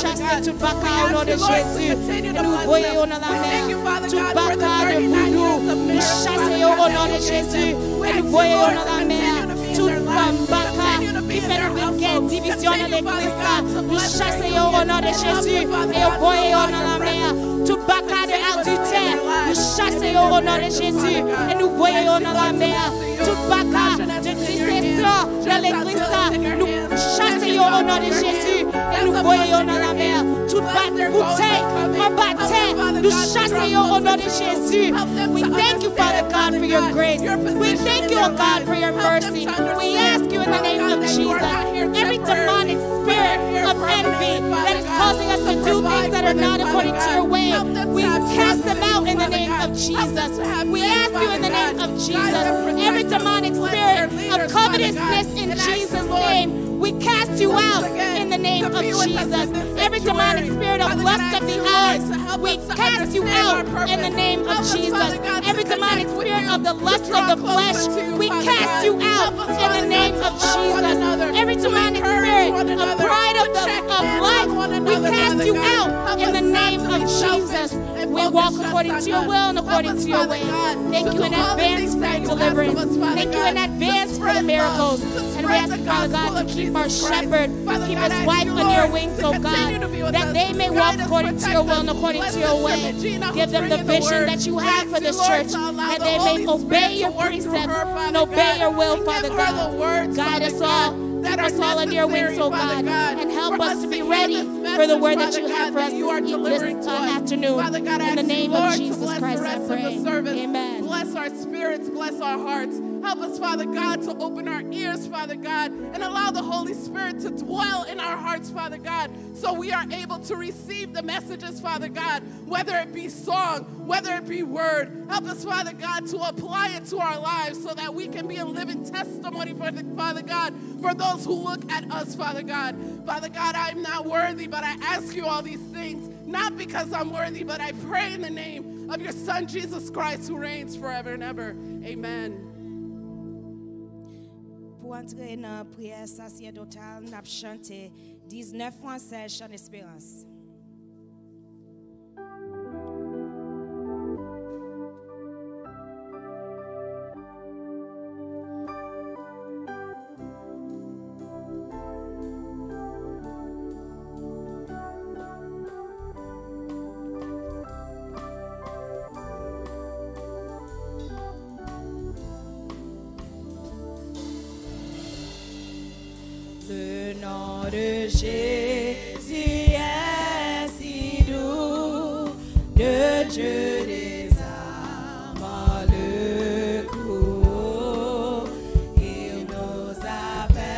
chassons tout baka au nom de Jésus et nous voyons dans la mer tout baka de voodoo. Nous chassons au nom de Jésus et nous voyons dans la mer tout baka qui fait une division dans l'église. Nous chassons au nom de Jésus et nous voyons dans la mer tout baka de adultère. Nous chassons au nom de Jésus et nous voyons dans la mer tout baka de dissension dans l'église. Nous chassons au nom de Jésus et nous voyons dans la mer toute bouteille en baptême. Nous chassons au nom de Jésus. We thank you, Father God, for your grace. We thank you, oh God, for your mercy. We ask you in the name of Jesus, every demonic spirit of envy that is causing us to do things that are not according to your way, we cast them out in the name of Jesus. We ask you in the name of Jesus, every demonic spirit of covetousness in Jesus' name, we cast you out in the name of Jesus. Every demonic spirit of lust of the eyes, we cast you out in the name of Jesus. Every demonic spirit of the lust of the flesh, we cast you out in the name of Jesus. Every demonic spirit of pride of life, we cast you out in the name of Jesus. We walk according to your will and according to your way. Thank you in advance for your deliverance. Thank you in advance for the miracles. And we ask, Father God, to keep our shepherd, keep his wife on your wings, oh God, that they may walk according to your will and according to your way. Give them the vision that you have for this church, that they may obey your precepts and obey your will, Father God. Guide us all. Keep us all on your wings, oh God, and help us to be ready for the word that you have for us this afternoon. In the name of Jesus Christ, I pray. Amen. Bless our spirits, bless our hearts. Help us, Father God, to open our ears, Father God, and allow the Holy Spirit to dwell in our hearts, Father God, so we are able to receive the messages, Father God, whether it be song, whether it be word. Help us, Father God, to apply it to our lives so that we can be a living testimony, Father God, for those who look at us, Father God. Father God, I'm not worthy, but I ask you all these things, not because I'm worthy, but I pray in the name of your Son, Jesus Christ, who reigns forever and ever. Amen. Pour entrer dans la prière sacerdotale, nous avons chanté 19 Français, chant d'espérance. Le nom de Jésus est si doux, de Dieu des âmes le coup. Il nous appelle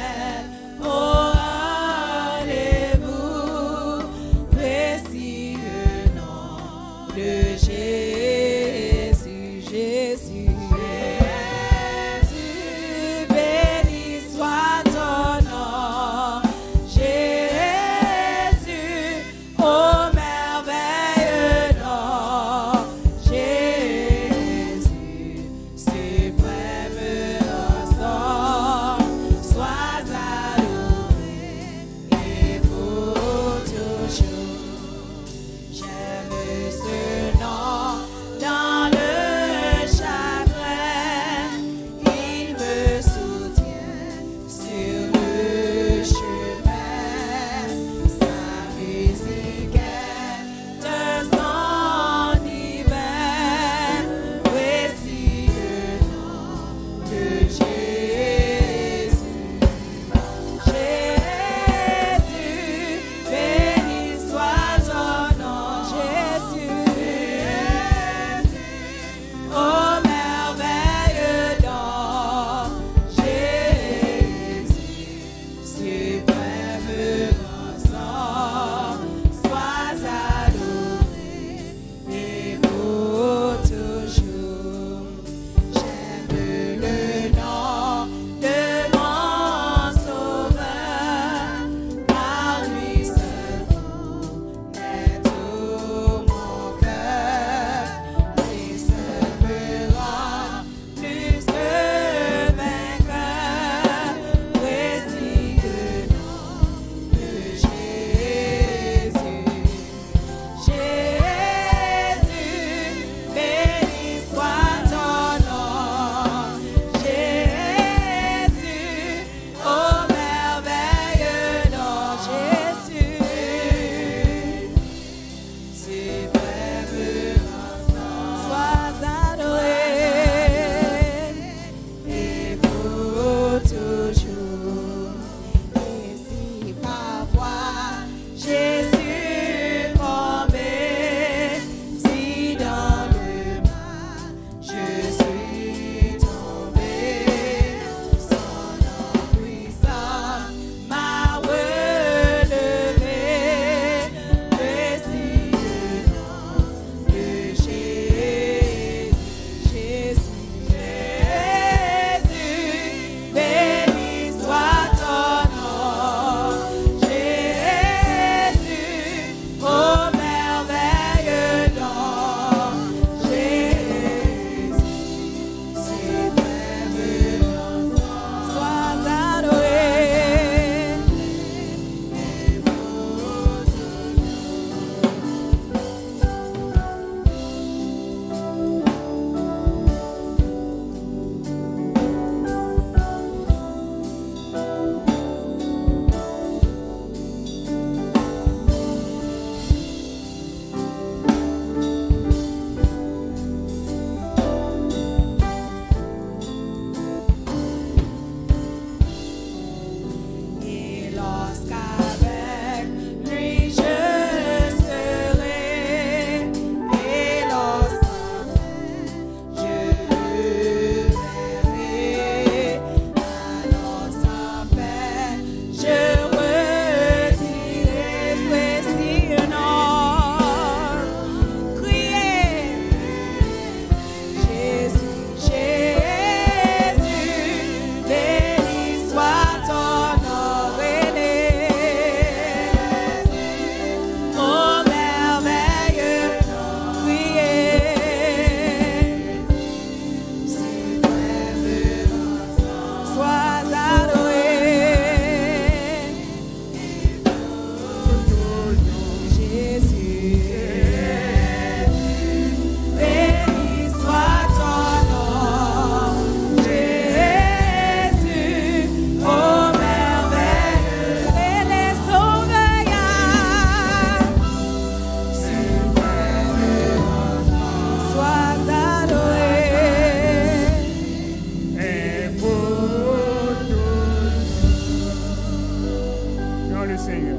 Seigneur.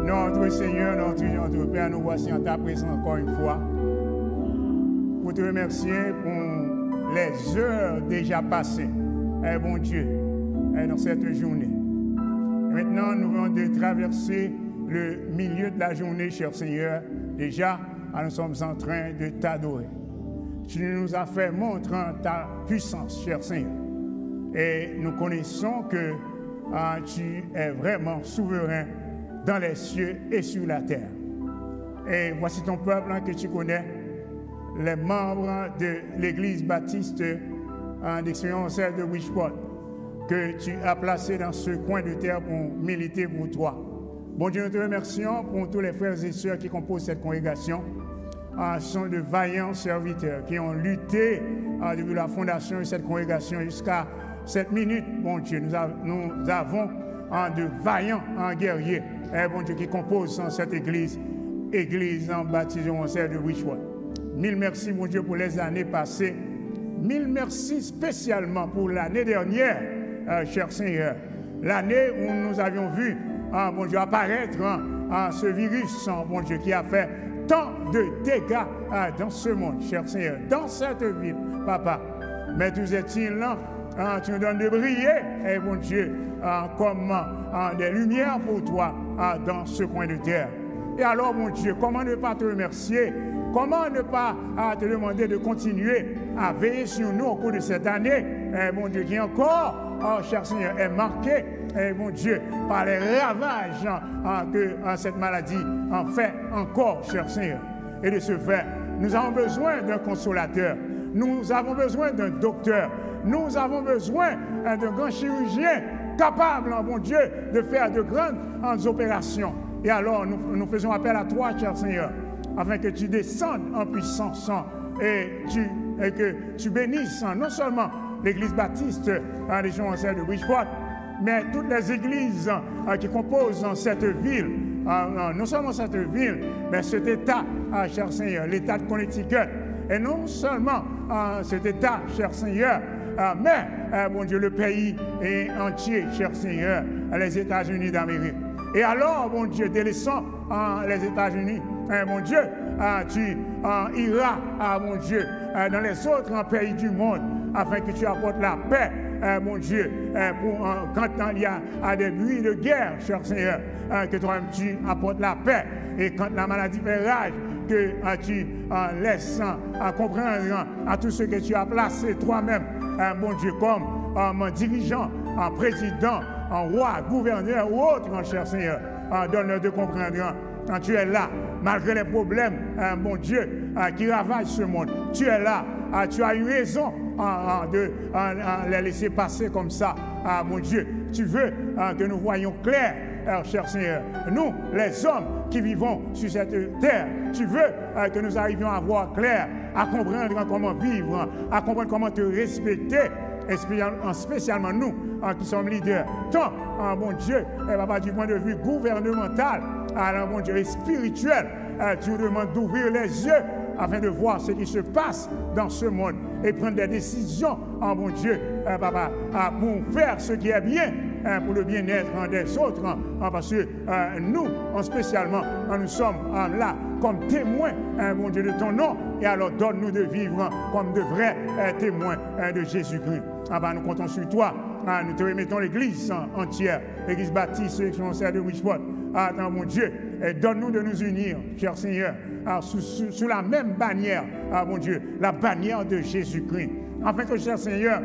Notre Seigneur, notre Père, nous voici en ta présence encore une fois pour te remercier pour les heures déjà passées, bon Dieu, dans cette journée. Et maintenant, nous venons de traverser le milieu de la journée, cher Seigneur. Déjà, nous sommes en train de t'adorer. Tu nous as fait montrant ta puissance, cher Seigneur. Et nous connaissons que tu es vraiment souverain dans les cieux et sur la terre. Et voici ton peuple que tu connais, les membres de l'Église baptiste d'Expérience de Bridgeport, que tu as placé dans ce coin de terre pour militer pour toi. Bon Dieu, nous te remercions pour tous les frères et sœurs qui composent cette congrégation. Ce sont de vaillants serviteurs qui ont lutté depuis la fondation de cette congrégation jusqu'à cette minute. Bon Dieu, nous avons de vaillants guerriers, bon Dieu, qui composent cette église baptisée au Conseil de Bridgeport. Mille merci, mon Dieu, pour les années passées. Mille merci spécialement pour l'année dernière, cher Seigneur. L'année où nous avions vu, mon Dieu, apparaître ce virus, mon Dieu, qui a fait tant de dégâts dans ce monde, cher Seigneur, dans cette ville, papa. Mais tout est-il là, tu nous donnes de briller, mon Dieu, comme des lumières pour toi dans ce coin de terre. Et alors, mon Dieu, comment ne pas te remercier? Comment ne pas te demander de continuer à veiller sur nous au cours de cette année, mon Dieu, qui encore, cher Seigneur, est marqué, mon Dieu, par les ravages que cette maladie en fait encore, cher Seigneur. Et de ce fait, nous avons besoin d'un consolateur, nous avons besoin d'un docteur, nous avons besoin d'un grand chirurgien capable, mon Dieu, de faire de grandes opérations. Et alors, nous faisons appel à toi, cher Seigneur, afin que tu descendes en puissance et que tu bénisses non seulement l'église baptiste des Conseils de Bridgeport, mais toutes les églises qui composent cette ville, non seulement cette ville, mais cet État, cher Seigneur, l'État de Connecticut, et non seulement cet État, cher Seigneur, mais, mon Dieu, le pays entier, cher Seigneur, les États-Unis d'Amérique. Et alors, mon Dieu, délaissant les États-Unis, mon Dieu, tu iras, mon Dieu, dans les autres pays du monde, afin que tu apportes la paix, mon Dieu, quand il y a des bruits de guerre, cher Seigneur, que toi-même tu apportes la paix. Et quand la maladie fait rage, que tu laisses comprendre à tout ce que tu as placé toi-même, mon Dieu, comme mon dirigeant, président, roi, gouverneur ou autre, mon cher Seigneur, donne-leur de comprendre. Tu es là, malgré les problèmes, mon Dieu, qui ravagent ce monde. Tu es là, tu as eu raison de les laisser passer comme ça, mon Dieu. Tu veux que nous voyions clair, cher Seigneur. Nous, les hommes qui vivons sur cette terre, tu veux que nous arrivions à voir clair, à comprendre comment vivre, à comprendre comment te respecter, et spécialement nous qui sommes leaders, tant, mon Dieu, papa, du point de vue gouvernemental, mon Dieu, et spirituel, tu nous demandes d'ouvrir les yeux afin de voir ce qui se passe dans ce monde et prendre des décisions, mon Dieu, papa, pour faire ce qui est bien, pour le bien-être des autres, parce que nous, spécialement, nous sommes là comme témoins, mon Dieu, de ton nom, et alors donne-nous de vivre comme de vrais témoins de Jésus-Christ. Nous comptons sur toi, nous te remettons l'église entière, l'église baptiste, l'expérience de Bridgeport, mon Dieu, et donne-nous de nous unir, cher Seigneur, sous la même bannière, mon Dieu, la bannière de Jésus-Christ, afin que, cher Seigneur,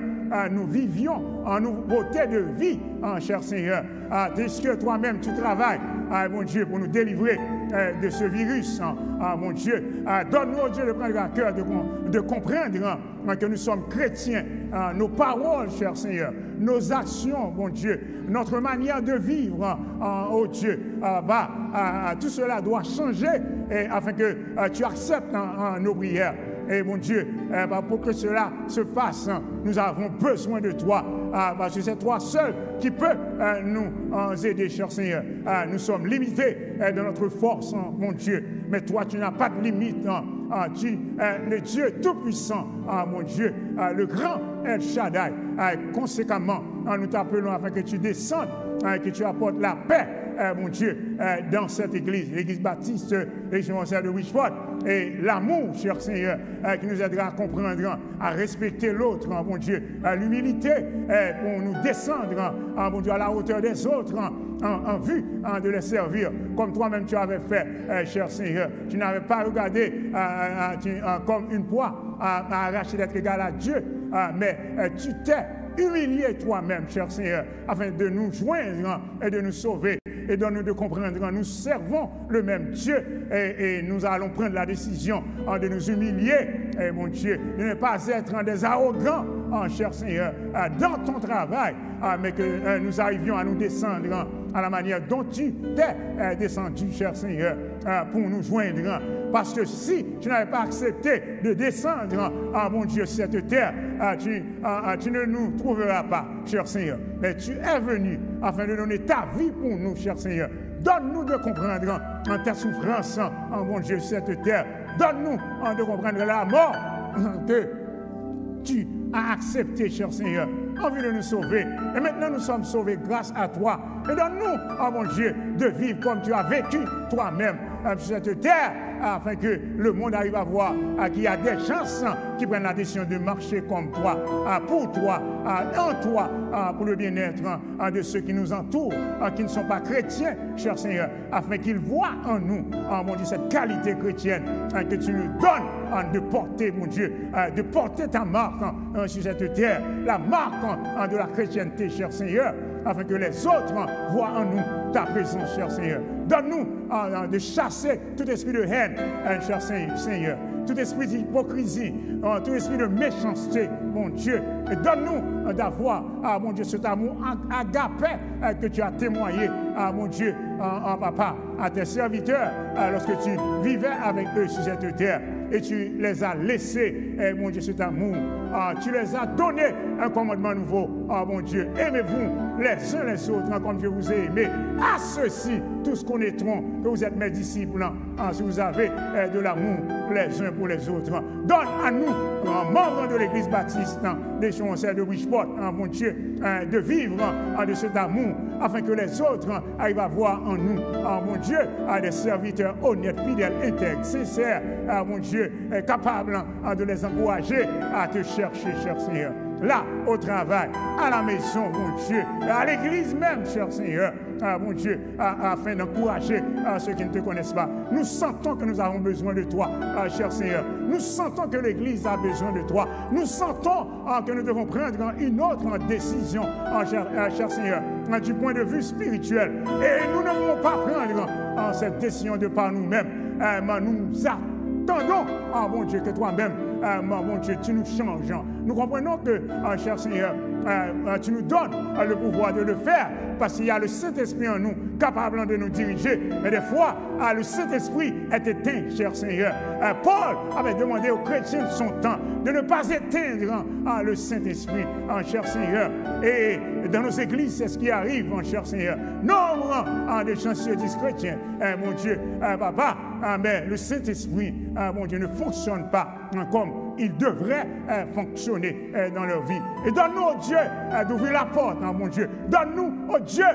nous vivions en nouveauté de vie, cher Seigneur, dès que toi-même tu travailles, mon Dieu, pour nous délivrer de ce virus, mon Dieu. Donne-nous, oh Dieu, de prendre à cœur, de comprendre que nous sommes chrétiens, nos paroles, cher Seigneur, nos actions, mon Dieu, notre manière de vivre, oh Dieu, tout cela doit changer afin que tu acceptes nos prières. Et mon Dieu, pour que cela se fasse, nous avons besoin de toi, parce que c'est toi seul qui peux nous aider, cher Seigneur. Nous sommes limités dans notre force, mon Dieu, mais toi, tu n'as pas de limite. Tu es le Dieu tout-puissant, mon Dieu, le grand El Shaddai. Conséquemment, nous t'appelons afin que tu descendes, que tu apportes la paix, mon Dieu, dans cette église, l'église baptiste, l'église de Wishport, et l'amour, cher Seigneur, qui nous aidera à comprendre, à respecter l'autre, mon Dieu, l'humilité, pour nous descendre, mon Dieu, à la hauteur des autres, en vue de les servir, comme toi-même tu avais fait, cher Seigneur. Tu n'avais pas regardé comme une proie à arracher d'être égal à Dieu, mais tu t'es humilié toi-même, cher Seigneur, afin de nous joindre et de nous sauver. Et donne-nous de comprendre, nous servons le même Dieu et nous allons prendre la décision de nous humilier, mon Dieu, de ne pas être des arrogants, cher Seigneur, dans ton travail, mais que nous arrivions à nous descendre à la manière dont tu t'es descendu, cher Seigneur, pour nous joindre. Parce que si tu n'avais pas accepté de descendre, mon Dieu, cette terre, tu ne nous trouveras pas, cher Seigneur. Mais tu es venu afin de donner ta vie pour nous, cher Seigneur. Donne-nous de comprendre en ta souffrance, mon Dieu, cette terre. Donne-nous de comprendre la mort que tu as acceptée, cher Seigneur, en vue de nous sauver. Et maintenant, nous sommes sauvés grâce à toi. Et donne-nous, mon Dieu, de vivre comme tu as vécu toi-même sur cette terre, afin que le monde arrive à voir qu'il y a des gens qui prennent la décision de marcher comme toi, pour toi, en toi, pour le bien-être de ceux qui nous entourent, qui ne sont pas chrétiens, cher Seigneur, afin qu'ils voient en nous, mon Dieu, cette qualité chrétienne que tu nous donnes de porter, mon Dieu, de porter ta marque sur cette terre, la marque de la chrétienté, cher Seigneur, afin que les autres voient en nous ta présence, cher Seigneur. Donne-nous de chasser tout esprit de haine, cher Seigneur, tout esprit d'hypocrisie, tout esprit de méchanceté, mon Dieu. Et donne-nous d'avoir, mon Dieu, cet amour agapé que tu as témoigné, mon Dieu, papa, à tes serviteurs, lorsque tu vivais avec eux sur cette terre. Et tu les as laissés, mon Dieu, cet amour. Tu les as donné un commandement nouveau. Mon Dieu, aimez-vous les uns les autres comme je vous ai aimé. À ceux-ci, tous connaîtront que vous êtes mes disciples, si vous avez de l'amour les uns pour les autres. Donne à nous, membres de l'église baptiste, des chancels de Wishport, mon Dieu, de vivre de cet amour, afin que les autres arrivent à voir en nous, mon Dieu, des serviteurs honnêtes, fidèles, intègres, sincères, mon Dieu, capables de les encourager à te chercher, cher Seigneur. Là, au travail, à la maison, mon Dieu, à l'église même, cher Seigneur, mon Dieu, afin d'encourager ceux qui ne te connaissent pas. Nous sentons que nous avons besoin de toi, cher Seigneur. Nous sentons que l'église a besoin de toi. Nous sentons que nous devons prendre une autre décision, cher Seigneur, du point de vue spirituel. Et nous ne pouvons pas prendre cette décision de par nous-mêmes. Mais nous attendons, mon Dieu, que toi-même, mon Dieu, tu nous changes. Nous comprenons que, cher Seigneur, tu nous donnes le pouvoir de le faire, parce qu'il y a le Saint-Esprit en nous, capable de nous diriger. Mais des fois, le Saint-Esprit est éteint, cher Seigneur. Paul avait demandé aux chrétiens de son temps de ne pas éteindre le Saint-Esprit, cher Seigneur. Et dans nos églises, c'est ce qui arrive, cher Seigneur. Nombre de gens se disent chrétiens, mon Dieu, papa, mais le Saint-Esprit, mon Dieu, ne fonctionne pas comme il devrait fonctionner dans leur vie. Et donne-nous, oh Dieu, d'ouvrir la porte, mon Dieu. Donne-nous, oh Dieu,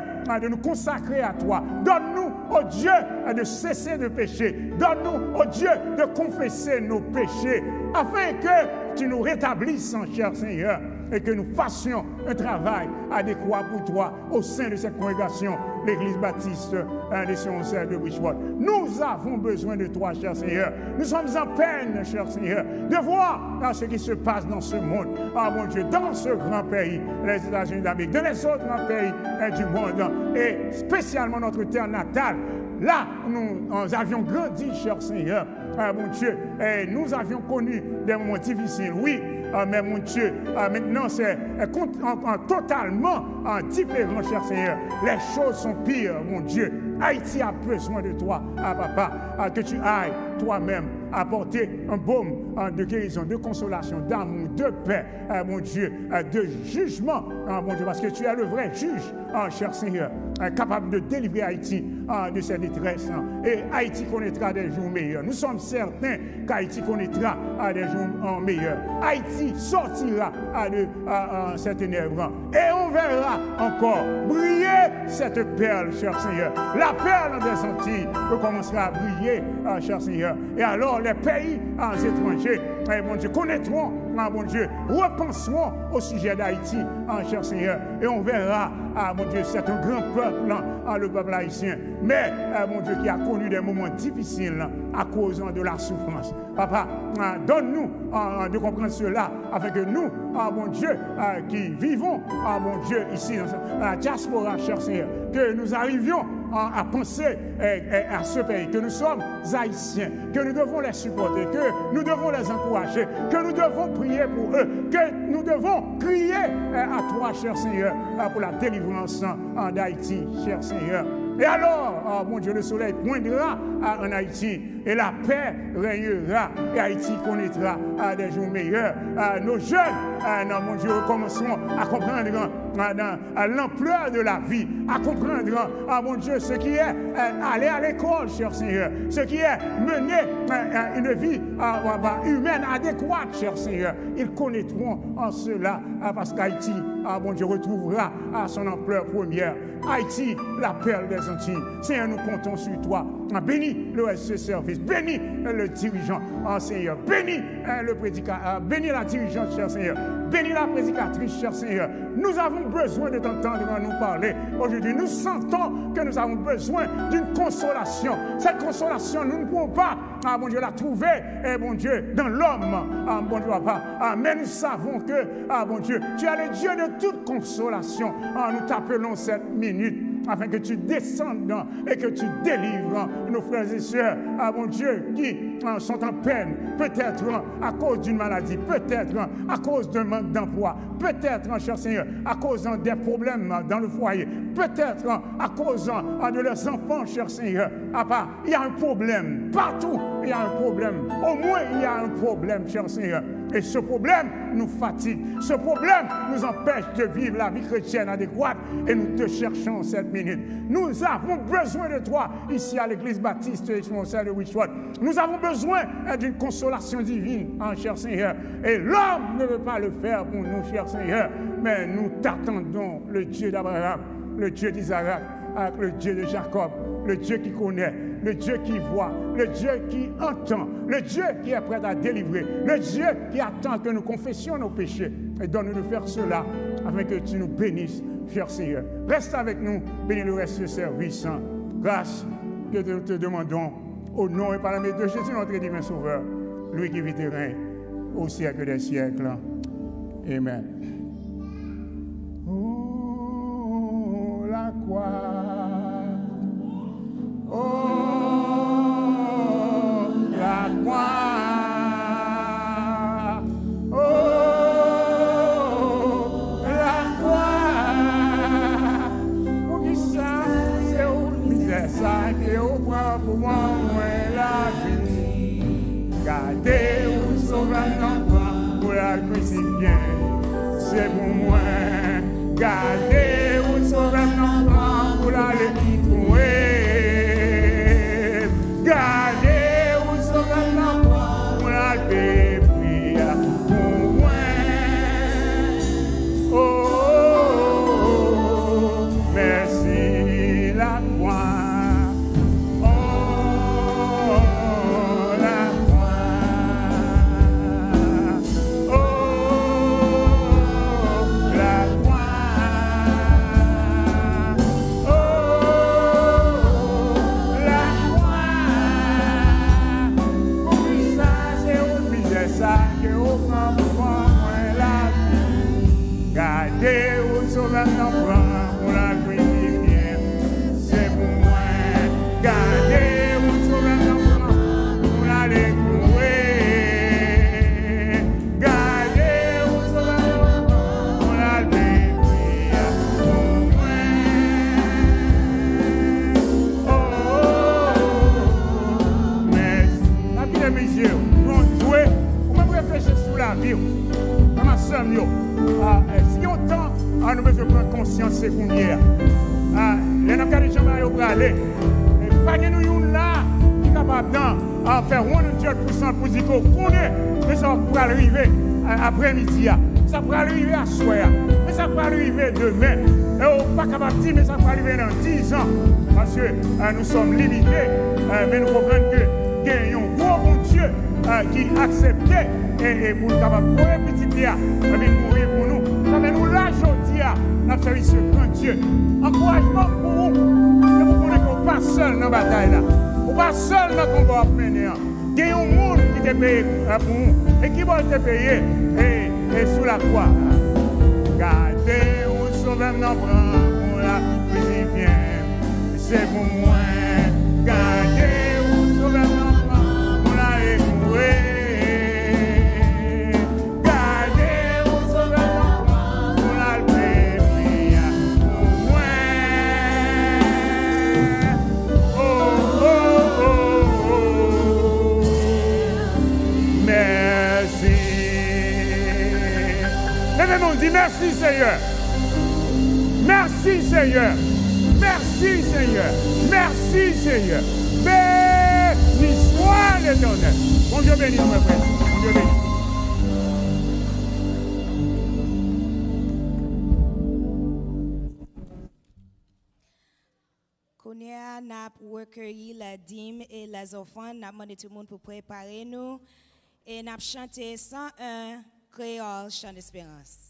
de nous consacrer à toi. Donne-nous, oh Dieu, de cesser de pécher. Donne-nous, oh Dieu, de confesser nos péchés, afin que tu nous rétablisses, cher Seigneur, et que nous fassions un travail adéquat pour toi au sein de cette congrégation, l'église baptiste des Chancels de Wishport. Nous avons besoin de toi, cher Seigneur. Nous sommes en peine, cher Seigneur, de voir ce qui se passe dans ce monde, mon Dieu, dans ce grand pays, les États-Unis d'Amérique, dans les autres grands pays du monde, et spécialement notre terre natale. Là, nous avions grandi, cher Seigneur, mon Dieu, et nous avions connu des moments difficiles, oui, mais mon Dieu, maintenant c'est totalement différent, cher Seigneur. Les choses sont pires, mon Dieu. Haïti a besoin de toi, papa, que tu ailles toi-même apporter un baume de guérison, de consolation, d'amour, de paix, mon Dieu, de jugement, mon Dieu, parce que tu es le vrai juge, cher Seigneur, capable de délivrer Haïti de ses détresses. Et Haïti connaîtra des jours meilleurs. Nous sommes certains qu'Haïti connaîtra des jours meilleurs. Haïti sortira de cette ténèbre et on verra encore briller cette perle, cher Seigneur. La perle des Antilles commencera à briller, cher Seigneur. Et alors les pays étrangers, mon Dieu, connaîtront, mon Dieu, repenseront au sujet d'Haïti, cher Seigneur. Et on verra, mon Dieu, c'est un grand peuple, le peuple haïtien. Mais, mon Dieu, qui a connu des moments difficiles à cause de la souffrance. Papa, donne-nous de comprendre cela, afin que nous, mon Dieu, qui vivons, mon Dieu, ici, dans la diaspora, cher Seigneur, que nous arrivions à penser à ce pays, que nous sommes haïtiens, que nous devons les supporter, que nous devons les encourager, que nous devons prier pour eux, que nous devons crier à toi, cher Seigneur, pour la délivrance d'Haïti, cher Seigneur. Et alors, mon Dieu, le soleil poindra en Haïti et la paix régnera et Haïti connaîtra des jours meilleurs. Nos jeunes, mon Dieu, recommenceront à comprendre l'ampleur de la vie, à comprendre, mon Dieu, ce qui est aller à l'école, cher Seigneur, ce qui est mener une vie humaine adéquate, cher Seigneur. Ils connaîtront en cela parce qu'Haïti, mon Dieu, retrouvera son ampleur première. Haïti, la perle des Antilles. Seigneur, nous comptons sur toi. Bénis le SC Service, bénis le dirigeant, Seigneur, bénis le prédicateur, bénis la dirigeante, cher Seigneur, bénis la prédicatrice, cher Seigneur. Nous avons besoin de t'entendre nous parler. Aujourd'hui, nous sentons que nous avons besoin d'une consolation. Cette consolation, nous ne pouvons pas, mon Dieu, la trouver, mon Dieu, dans l'homme, mon Dieu, papa. Mais nous savons que, mon Dieu, tu es le Dieu de toute consolation. Nous t'appelons cette minute, afin que tu descendes et que tu délivres nos frères et sœurs, mon Dieu, qui sont en peine, peut-être à cause d'une maladie, peut-être à cause d'un manque d'emploi, peut-être, cher Seigneur, à cause des problèmes dans le foyer, peut-être à cause de leurs enfants, cher Seigneur. Papa, il y a un problème, partout il y a un problème, au moins il y a un problème, cher Seigneur. Et ce problème nous fatigue. Ce problème nous empêche de vivre la vie chrétienne adéquate. Et nous te cherchons cette minute. Nous avons besoin de toi ici à l'église baptiste exponentielle de Richwood. Nous avons besoin d'une consolation divine, cher Seigneur. Et l'homme ne veut pas le faire pour nous, cher Seigneur. Mais nous t'attendons, le Dieu d'Abraham, le Dieu d'Isaac, le Dieu de Jacob, le Dieu qui connaît, le Dieu qui voit, le Dieu qui entend, le Dieu qui est prêt à délivrer, le Dieu qui attend que nous confessions nos péchés. Et donne-nous de faire cela afin que tu nous bénisses, cher Seigneur. Reste avec nous, bénis le reste du service. Grâce que nous te demandons au nom et par la main de Jésus, notre divin Sauveur, lui qui vit et règne au siècle des siècles. Amen. Oh, la croix. Oh, la croix. Oh, la croix. Pour qui ça, c'est où misère ça, et au point pour moi, la vie. Gardez ou sauvez l'enfant pour la crucifier. C'est pour moi. Gardez ou sauvez l'enfant pour la l'écouer. Gardez ou sauvez l'enfant pour la prier pour moi. Oh, merci la croix. Oh, frères, si on temps, nous devons prendre conscience secondaire. Les gens qui ont aller, pas de nous là qui est capable de faire 100% pour dire qu'on connaît, mais ça va arriver après-midi. Ça va arriver à soir, mais ça va arriver demain. Et on n'est pas capable de dire, mais ça va arriver dans 10 ans. Parce que nous sommes limités, mais nous comprenons que nous avons un gros bon Dieu qui acceptait et pour nous capable de faire petit Pierre, mourir pour nous. Mais nous, là, aujourd'hui, nous avons servi ce grand Dieu. Encouragement pour vous. Et vous connaissez qu'on n'est pas seul dans la bataille. Là. On n'est pas seul dans le combat à mener. Il y a un monde qui te paye pour vous et qui va te payer et sous la croix. Gardez où sauveur n'en prend pour la crucifixion. C'est pour moi. Gardez où sauveur n'en prend pour la écouer. On dit merci Seigneur. Merci Seigneur. Merci Seigneur. Merci Seigneur. Béni soit l'Éternel. Bon Dieu béni, mon frère. Bon Dieu béni. Kounia n'a recueilli la dîme et les offrandes. N'a demandé tout le monde pour préparer nous. Et n'a chanté 101 créole chant d'espérance.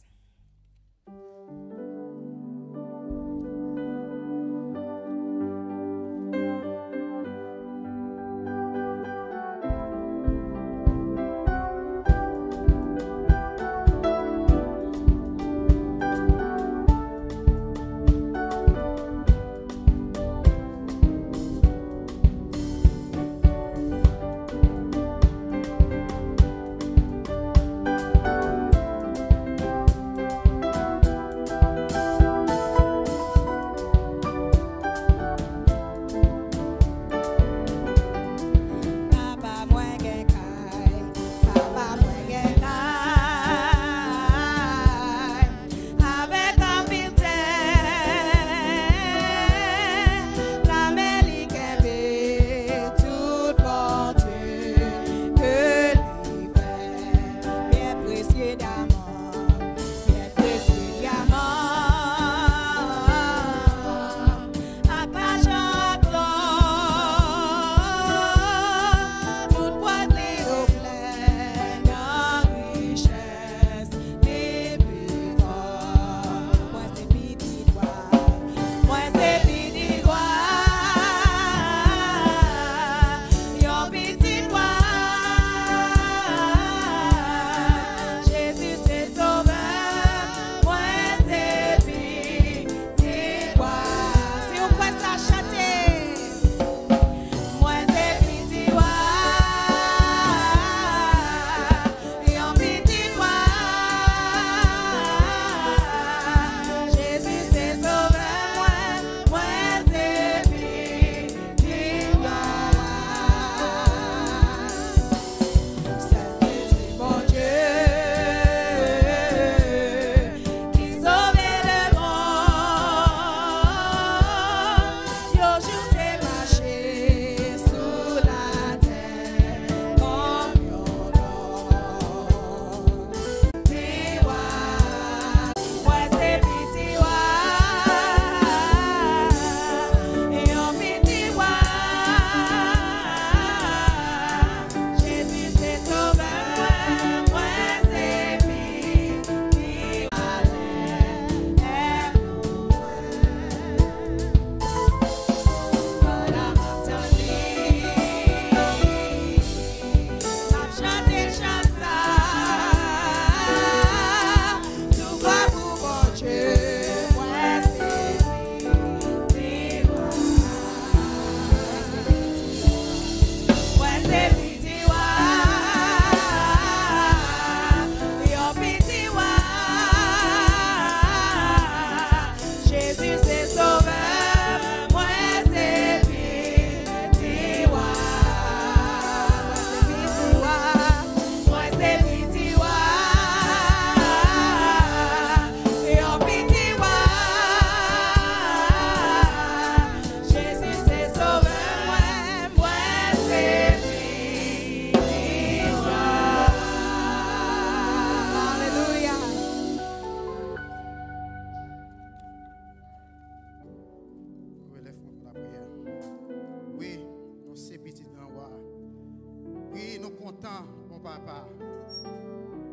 papa.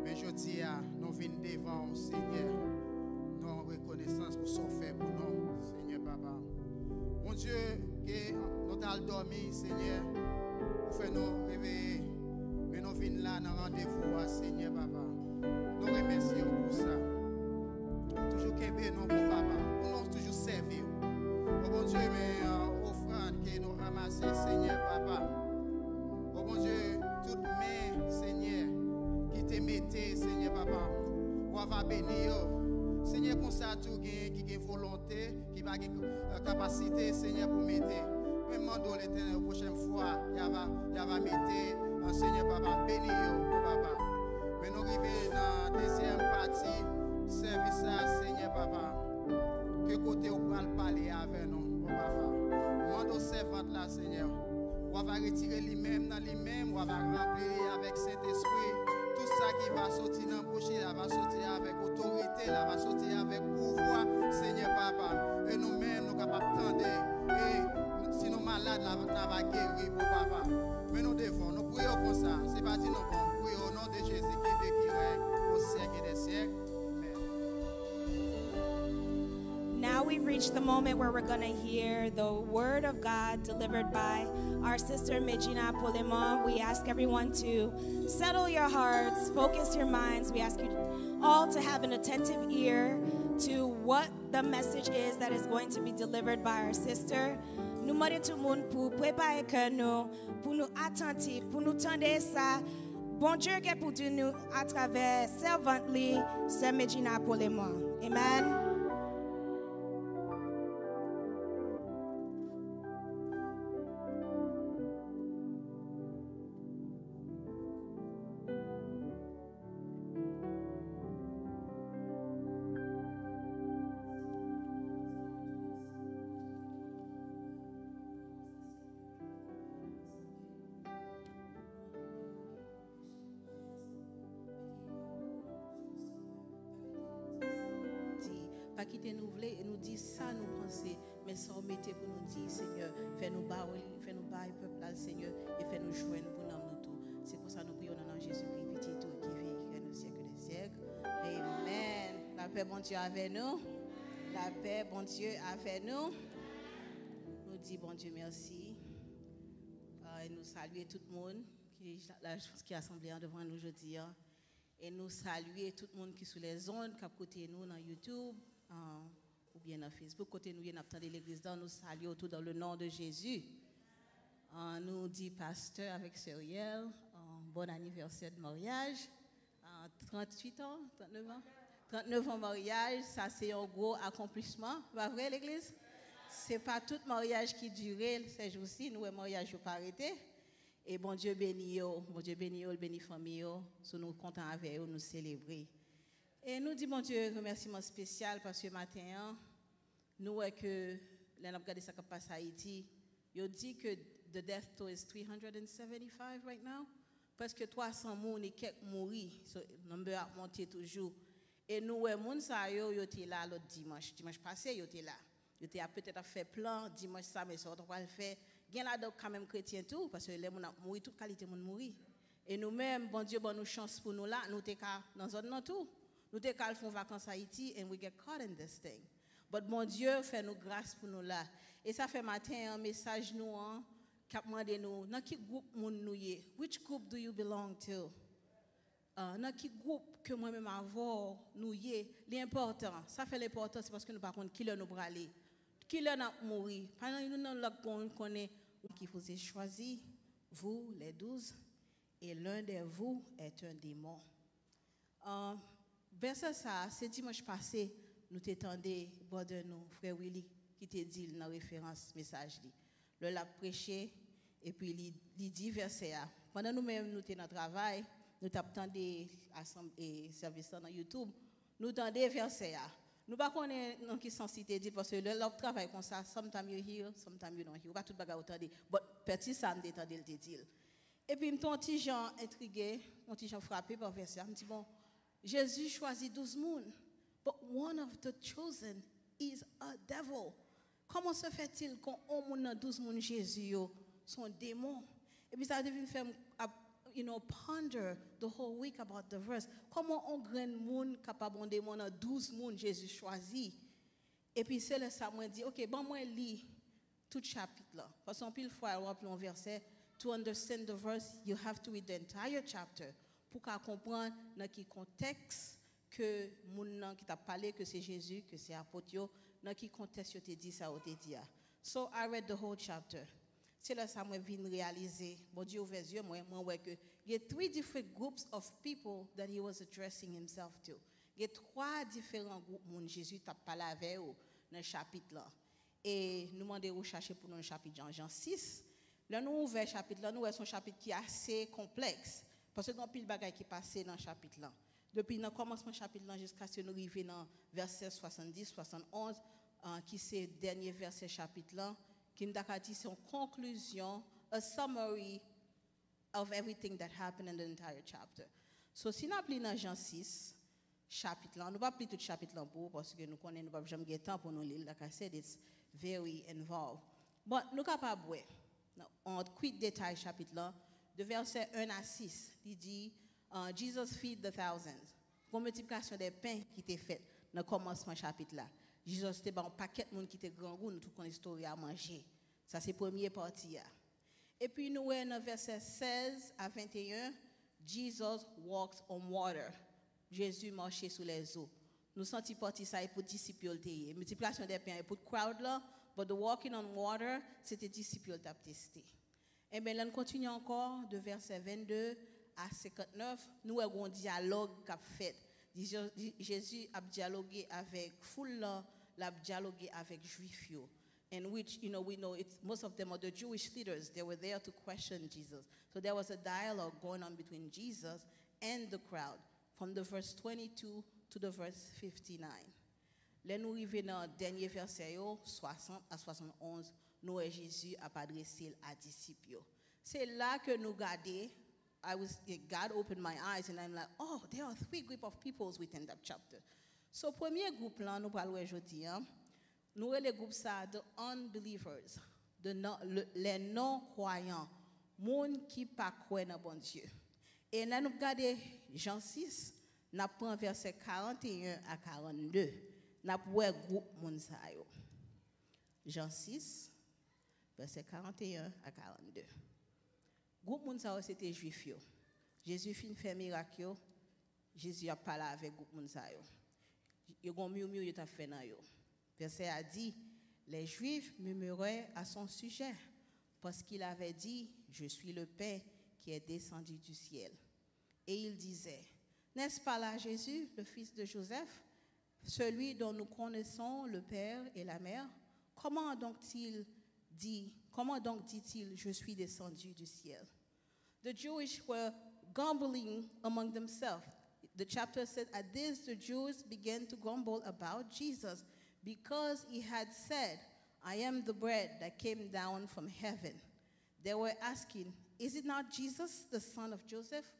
Mais je dis à nous venons devant, Seigneur, nous reconnaissance pour ce fait pour nous, Seigneur papa. Mon Dieu, que nous allons dormir, Seigneur, pour faire nous réveiller. Mais nous venons là dans rendez-vous, Seigneur papa. Nous remercions pour ça. Toujours qu'un nous pour papa, pour nous toujours servir. Oh mon Dieu, mais offrande que nous ramassons, Seigneur papa. Oh mon Dieu, toute main, Seigneur, qui te mette, Seigneur papa, ou va bénir. Seigneur, comme ça, tout qui a volonté, qui a capacité, Seigneur, pour mettre. Même dans l'éternel, la prochaine fois, il va mettre, Seigneur papa, bénir, papa. Mais nous arrivons dans la deuxième partie, service à Seigneur papa. Que côté on va parler avec nous, papa. Mando servante là, Seigneur. On va retirer lui-même dans lui-même, on va remplir avec Saint-Esprit. Tout ça qui va sortir dans le bouche, ça va sortir avec autorité, ça va sortir avec pouvoir, Seigneur papa. Et nous-mêmes, nous sommes capables d'attendre. Et si nous malades, nous va guérir, papa. Mais nous devons, nous prions comme ça. C'est pas dit nous prions au nom de Jésus qui veut qui règne au siècle des siècles. Now we've reached the moment where we're going to hear the word of God delivered by our sister Medjina Polemon. We ask everyone to settle your hearts, focus your minds. We ask you all to have an attentive ear to what the message is that is going to be delivered by our sister. Nous demandons tout le monde pour préparer que nous, pour nous attentifs, pour nous tendre ça. Bon Dieu qui pour nous à travers servante li, c'est Medjina Polemon. Amen. Pas quitter nous voulons et nous dire ça nous penser mais sans mettre pour nous dire Seigneur fais-nous bailler peuple là Seigneur et fais-nous joindre pour nous tout. C'est pour ça nous prions dans Jésus-Christ petit tout qui vit au siècle des siècles. Amen. La paix bon Dieu avec nous. La paix bon Dieu avec nous. Nous dit bon Dieu merci. Et nous saluer tout le monde qui est assemblé devant nous aujourd'hui. Et nous saluer tout le monde qui est sur les ondes, qui a côté nous dans YouTube. Ou bien dans Facebook, côté nous, nous avons l'église dans nous saluons tout dans le nom de Jésus. Nous dit pasteur avec Sériel, bon anniversaire de mariage, 38 ans, 39 ans. 39 ans de mariage, ça c'est un gros accomplissement, pas vrai l'église? C'est pas tout mariage qui durait ces jours-ci, nous le mariage pas arrêté. Et bon Dieu bénit, le bénit famille, so nous contents avec eux, nous célébrer. Et nous disons, bon Dieu, remerciement spécial parce que matin, nous voyons que, là, on a regardé ça qui passe à Haïti, il dit que the death toll is 375 right now. Presque 300 personnes et quelques mourir. So, le nombre a monté toujours. Et nous, voyons ça, ils étaient là l'autre dimanche. Dimanche passé, ils étaient là. Ils étaient peut-être fait plan, dimanche ça, mais ça, on va le faire. Il y a là quand même chrétien tout, parce que les gens ont mouru, toute qualité de mourir. Et nous-mêmes, bon Dieu, bon nous chance pour nous là, nous sommes dans zone tout. Nous sommes faire vacances à Haïti and we get caught in this thing. But bon Dieu fait nous grâce pour nous là. Et ça fait matin un message nous qui a demandé nous, dans quel groupe nous y which group do you belong to? Dans quel groupe que moi-même avoir nous y l'important, ça fait l'important c'est parce que nous par contre qui leur nous braler. Qui leur a mourir. Pendant nous nous connaît qui vous a choisi vous les 12 et l'un de vous est un démon. Verset ça, c'est dimanche passé, nous t'étendons, brother nous, frère Willy, qui te dit dans la référence message. Le l'a prêché, et puis il dit verset A. Pendant nous-mêmes, nous t'étendons dans le travail, nous t'attendons et service dans YouTube, nous t'attendons verset A. Nous ne connaissons pas qui sont cités, parce que le travail comme ça, sometimes you hear, sometimes you don't hear. Pas tout le monde entendre, mais petit ça me détendait le dit. Et puis, mon petit Jean intrigué, mon petit Jean frappé par verset, me dit bon, Jésus choisit 12 personnes, but one of the chosen is a devil. Comment se fait-il qu'on a 12 personnes Jésus sont démons? Et puis ça devient faire ponder the whole week about the verse. Comment on grand monde capable de mon 12 monde Jésus choisi. Et puis c'est là ça moi dit OK, bon moi lis tout chapitre là. Parce qu'en pile fois on appelle un verset to understand the verse, you have to read the entire chapter pour comprendre dans quel contexte que moun qui t'a parlé que c'est Jésus, que c'est apôtre, dans quel contexte yo te dit ça ou te dit. So I read the whole chapter. C'est là ça moi vinn réaliser. Bon Dieu ouvert yeux moi ouais que il y a 3 different groups of people that he was addressing himself to. Il y a 3 différents groupes moun Jésus t'a parlé avec eux dans le chapitre là. Et nous demandons de chercher pour nous le chapitre Jean 6. Là nous ouvert chapitre là, nous c'est un chapitre qui est assez complexe parce que il y a pile bagaille qui passé dans le chapitre là. Depuis le commencement du chapitre là jusqu'à ce que nous arrivions dans verset 70 71 qui c'est le dernier verset chapitre là qui nous dit c'est une conclusion, a summary of everything that happened in the entire chapter. So si nous appelons dans Jean 6 chapitre là, nous pas appeler tout chapitre là pour parce que nous connaissons nous pas jamais de temps pour nous lire. Like I said, it's very involved. But nous capable on quick détail chapitre là de verset 1 à 6, il dit Jesus feed the thousands. Pour multiplication des pains qui était faite dans le commencement chapitre là. Jesus était un paquet de monde qui était grand goût, nous tout connaissons histoire à manger. Ça c'est première partie. Et puis nous dans verset 16 à 21, Jesus walks on water. Jésus marchait sur les eaux. Nous senti partie ça pour disciples. Multiplication des pains pour crowd là, but the walking on water, c'était disciples t'a testé. Et bien là on continue encore de verset 22 à 59, nous avons un dialogue qu'a fait. Jésus a dialogué avec foule, a dialogué avec juifs. In which, we know most of them are the Jewish leaders. They were there to question Jesus. So there was a dialogue going on between Jesus and the crowd from the verse 22 to the verse 59. Là, nous arrivons dans le dernier verset, 60 à 71, nous Jésus a adressé à disciples. C'est là que nous regardons. God opened my eyes and I'm like, oh, there are 3 groups of peoples within that chapter. So, premier groupe là, nous parlons aujourd'hui, nous les groupes ça, the unbelievers, les non-croyants, monde qui pas croient dans bon Dieu. Et là, nous regardons Jean 6, nous prenons verset 41 à 42, nous prenons groupe monde ça yo. Jean 6, verset 41 à 42. Groupe moun sa c'était juif yo. Jésus fin fait miracle. Jésus a parlé avec groupe moun sa yo. Yo gon murmure yo t'a fait nan yo. Verset a dit les juifs murmuraient à son sujet parce qu'il avait dit je suis le pain qui est descendu du ciel. Et il disait n'est-ce pas là Jésus, le fils de Joseph, celui dont nous connaissons le père et la mère? Comment donc dit-il, je suis descendu du ciel? The Jewish were grumbling among themselves. The chapter said, at this the Jews began to grumble about Jesus because he had said, I am the bread that came down from heaven. They were asking, is it not Jesus, the son of Joseph,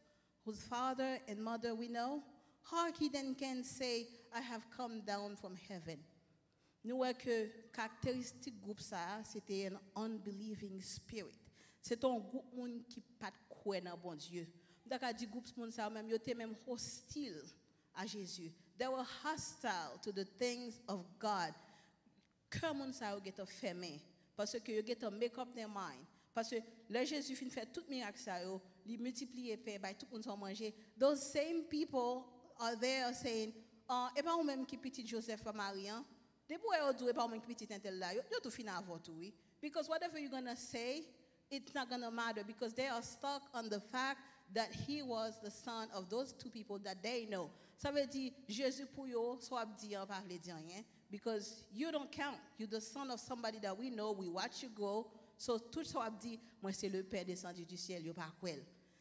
whose father and mother we know? How he then can say, I have come down from heaven? Nous voyons que caractéristique groupe ça, c'était un unbelieving spirit. C'est un groupe monde qui pas croire dans bon Dieu. D'accord, dit groupe monde ça même, ils étaient même hostile à Jésus. They were hostile to the things of God. Que monde ça yo get fermé parce que yo get make up their mind. Parce que le Jésus fin fait tout miracle ça yo, li multiplier pain, by tout monde ça manger. Those same people are there saying, et pas ou même qui petit Joseph et Marie. Because whatever you're going to say, it's not going to matter because they are stuck on the fact that he was the son of those 2 people that they know. Ça veut dire, Jésus pour yo, soit dit en parler de rien, because you don't count. You're the son of somebody that we know, we watch you go. So tout soit dit, moi c'est le Père descendu du ciel, yo pas quoi.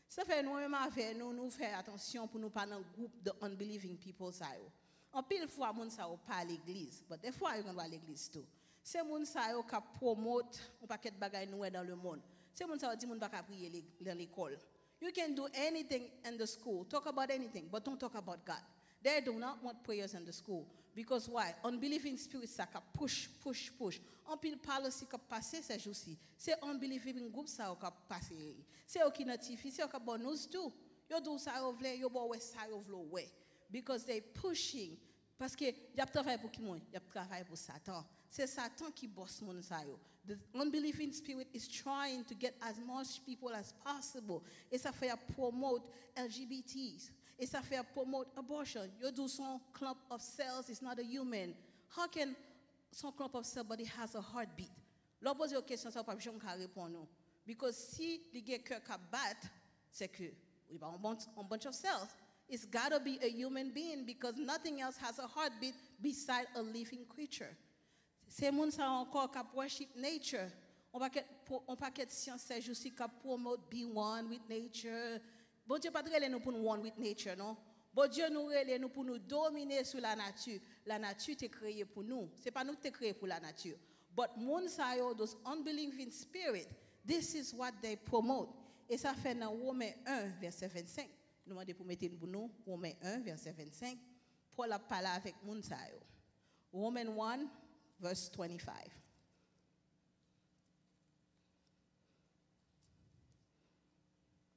Ça fait nous-mêmes avec nous faire attention pour nous pas dans groupe de unbelieving people ça yo. En pile fois, moun sa ou pas à l'église, mais des fois, ils vont à l'église tout. C'est moun sa ou qui promote un paquet de bagages nous dans le monde. C'est moun sa ou dit moun pas prier dans l'école. You can do anything in the school, talk about anything, but don't talk about God. They do not want prayers in the school Because why? Unbelieving spirit, ça ka push. En pile parle aussi qui passé ces jours-ci. C'est unbelieving group ça qui passé. C'est eux qui notifie, c'est eux qui bonus tout. Yo do ça yo vle, yo bo ouais ça yo vle ouais. Because they pushing. Parce que y a travail pour qui moi? Y a travail pour Satan. C'est Satan qui bosse mon ça yo. The unbelieving spirit is trying to get as much people as possible. Et ça fait promote LGBTs. Et ça fait promote abortion. You do some clump of cells, it's not a human. How can some clump of cells, but it has a heartbeat? L'on pose une question, ça ne peut pas répondre. Because si les gars cœur qui bat, c'est que we have a bunch of cells. It's got to be a human being because nothing else has a heartbeat beside a living creature. C'est moun ça encore qui worship nature. On va pas science c'est juste qui promote be one with nature. Bon Dieu pas de nous pour nous one with nature, non? Bon Dieu nous relève nous pour nous dominer sur la nature. La nature t'est créée pour nous. C'est pas nous qui t'est créé pour la nature. But moun sa yo, those unbelieving spirit, this is what they promote. Et ça fait dans Romains 1 verset 25. Nous demandons pour mettre pour nous Romains 1 verset 25 pour la parler avec moun sa yo. Romains 1 verse 25.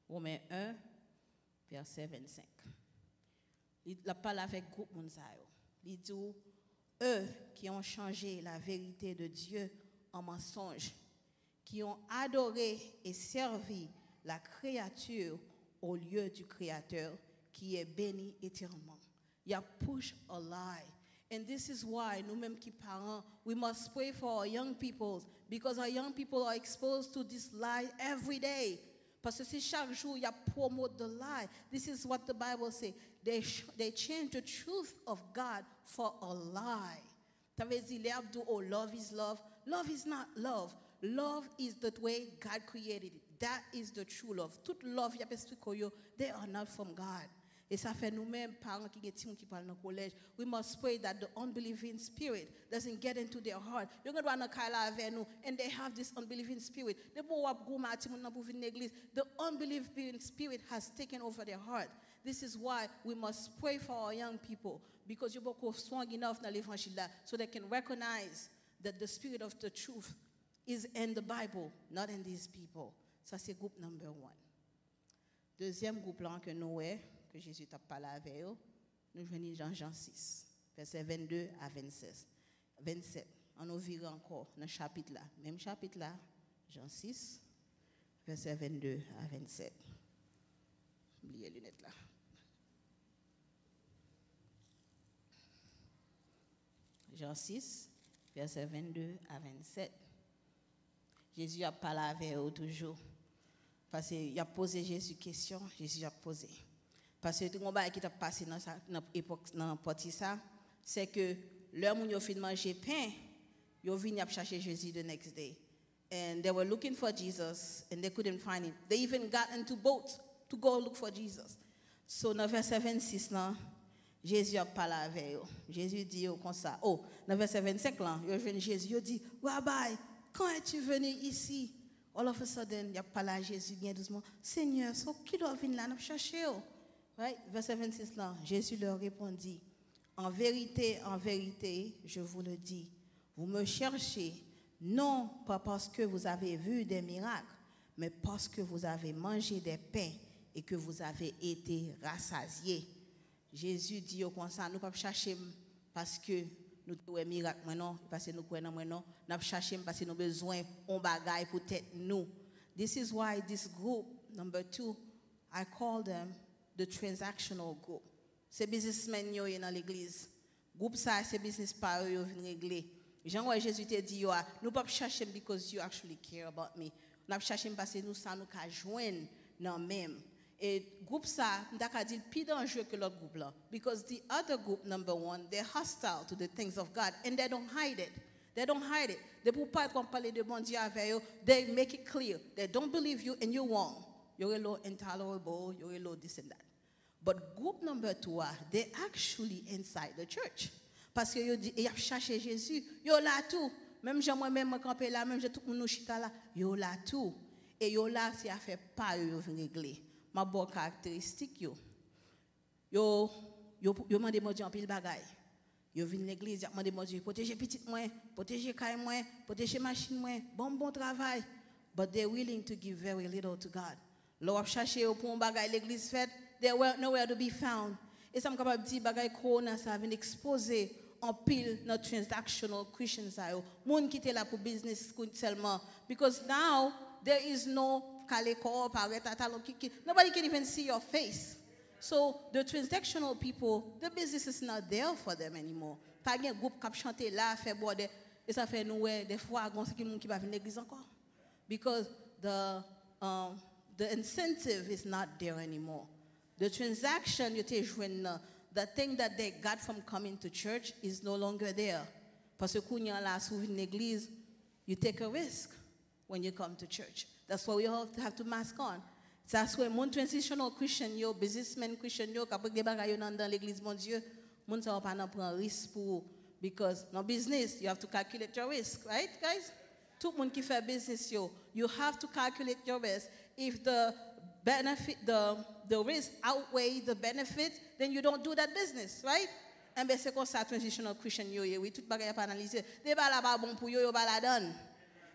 Romains 1 verset 25. Il parle avec groupe Mounsayo. Il dit eux qui ont changé la vérité de Dieu en mensonge, qui ont adoré et servi la créature au lieu du Créateur qui est béni éternellement. Il a push a lie. And this is why nous-mêmes qui parents, we must pray for our young people because our young people are exposed to this lie every day. Parce que si chaque jour, il y a promote the lie. This is what the Bible says. They change the truth of God for a lie. Ça veut dire, les abdou, oh, love is love. Love is not love. Love is the way God created it. That is the true love. Toute love, they are not from God. Et ça fait nous-mêmes, parents qui parlent dans le collège, we must pray that the unbelieving spirit doesn't get into their heart. You're going to run a kala avec nous, and they have this unbelieving spirit. The unbelieving spirit has taken over their heart. This is why we must pray for our young people, because you're strong enough dans l'évangile so they can recognize that the spirit of the truth is in the Bible, not in these people. Ça, c'est groupe number 1. Deuxième groupe là que nous avons, que Jésus t'a parlé avec eux, nous venons dans Jean 6, versets 22 à 27. On nous vire encore dans le chapitre là. Même chapitre là, Jean 6, versets 22 à 27. Oubliez les lunettes là. Jean 6, versets 22 à 27. Jésus a parlé avec eux toujours. Parce qu'il a posé Jésus question, Jésus a posé. Parce que tout le monde qui t'a passé dans l'époque, dans ça, c'est que l'heure où ils ont fini de manger pain, ils ont venu chercher Jésus the next day. And they were looking for Jesus, and they couldn't find him. They even got into boats to go look for Jesus. So, dans verset 26, là, Jésus a parlé avec eux. Jésus dit comme ça. Oh, dans verset 25, là, Jésus il dit, Rabbi, quand es-tu venu ici? All of a sudden, il a parlé à Jésus bien doucement. Seigneur, qui doit venir là, nous chercher? Right? Verset 26 là, Jésus leur répondit, en vérité, je vous le dis, vous me cherchez, non pas parce que vous avez vu des miracles, mais parce que vous avez mangé des pains et que vous avez été rassasiés. Jésus dit au constat, nous ne pouvons pas chercher parce que nous avons un miracle maintenant, parce que nous croyons maintenant, nous cherchons parce que nous avons besoin de bagaille pour être nous. This is why this group, number 2, I call them the transactional group. C'est businessmen yo dans l'église. Groupe ça c'est business par yo vinn régler. Jean Jésus te dit yo nous pas chercher because you actually care about me. Nous chercher parce que nous ça nous ka joindre dans même. Et groupe ça m'ta dit plus dangereux que l'autre groupe là because the other group number 1 they're hostile to the things of God and they don't hide it. They don't hide it. They pour pas qu'on parler de bon Dieu avec eux, they make it clear. They don't believe you and you wrong. You're a little intolerable, you're a little this and that. But group number 2, they actually inside the church. Parce que ils ont cherché Jésus, yo là tout. Même moi-même campé là, même tout le monde chita là, yo là tout. Et yo là, c'est à faire pas yo vinn régler. Ma bonne caractéristique yo. Yo demandé mon Dieu en pile bagaille. Yo vinn l'église, y a demandé mon Dieu, protéger petite moi, protéger caille moi, protéger machine moi, bon travail. But they're willing to give very little to God. L'on chercher au pour bagay l'église fait, they were nowhere to be found. Et ça me capable dire bagay corona ça vient exposer en pile notre transactional Christians ça yo. Moun qui était là pour business seulement because now there is no nobody can even see your face. So the transactional people, the business is not there for them anymore. Pas un groupe qui chante là, fait boire et ça fait nous des fois on sait qui va venir l'église encore. Because the incentive is not there anymore. The transaction you take when the thing that they got from coming to church is no longer there. Parce que quand vous là souvent l'église, you take a risk when you come to church. That's why we have to mask on. That's why mon transitional Christian yo, businessman Christian yo, kapag des bagay dans l'église mon Dieu, mon ça va pas prendre risque pour because no business you have to calculate your risk, right guys? Tout monde qui fait business yo, you have to calculate your risk. If the benefit the risk outweigh the benefit, then you don't do that business, right? Et ben c'est comme ça transitional Christian yo, oui tout bagay pas analyser. Des ba la pas bon pour yo pas la donne.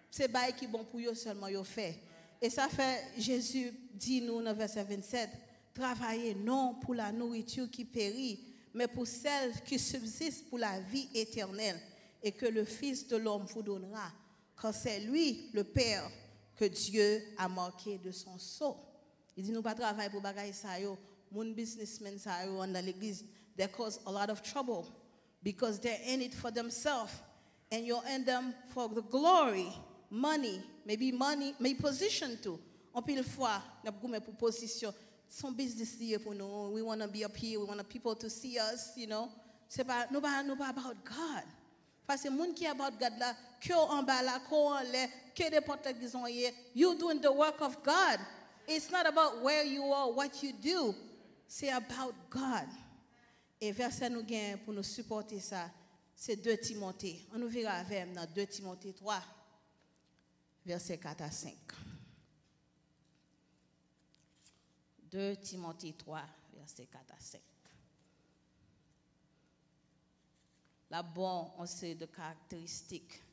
C'est bail qui bon pour yo seulement yo fait. Et ça fait Jésus dit nous dans verset 27, travaillez non pour la nourriture qui périt, mais pour celle qui subsiste pour la vie éternelle et que le Fils de l'homme vous donnera, car c'est lui le Père que Dieu a marqué de son sceau. Il dit nous pas travailler pour bagaille ça yo, mon businessmen ça yo dans l'église, they cause a lot of trouble because they're in it for themselves and you're in them for the glory. Money, maybe position too. On pile fois, n'a pas pour position. Son business lié pour nous. We want to be up here. We want people to see us. You know, c'est pas nous pas about God. Parce que moun qui about God là, que en bas là, qu'on là, que des portes qui sont hier. You doing the work of God. It's not about where you are, what you do. C'est about God. Et verset nous gagne pour nous supporter ça. C'est 2 Timothée. On nous verra avec dans 2 Timothée 3. Verset 4 à 5. 2 Timothée 3, verset 4 à 5. Là, bon, on sait de caractéristiques.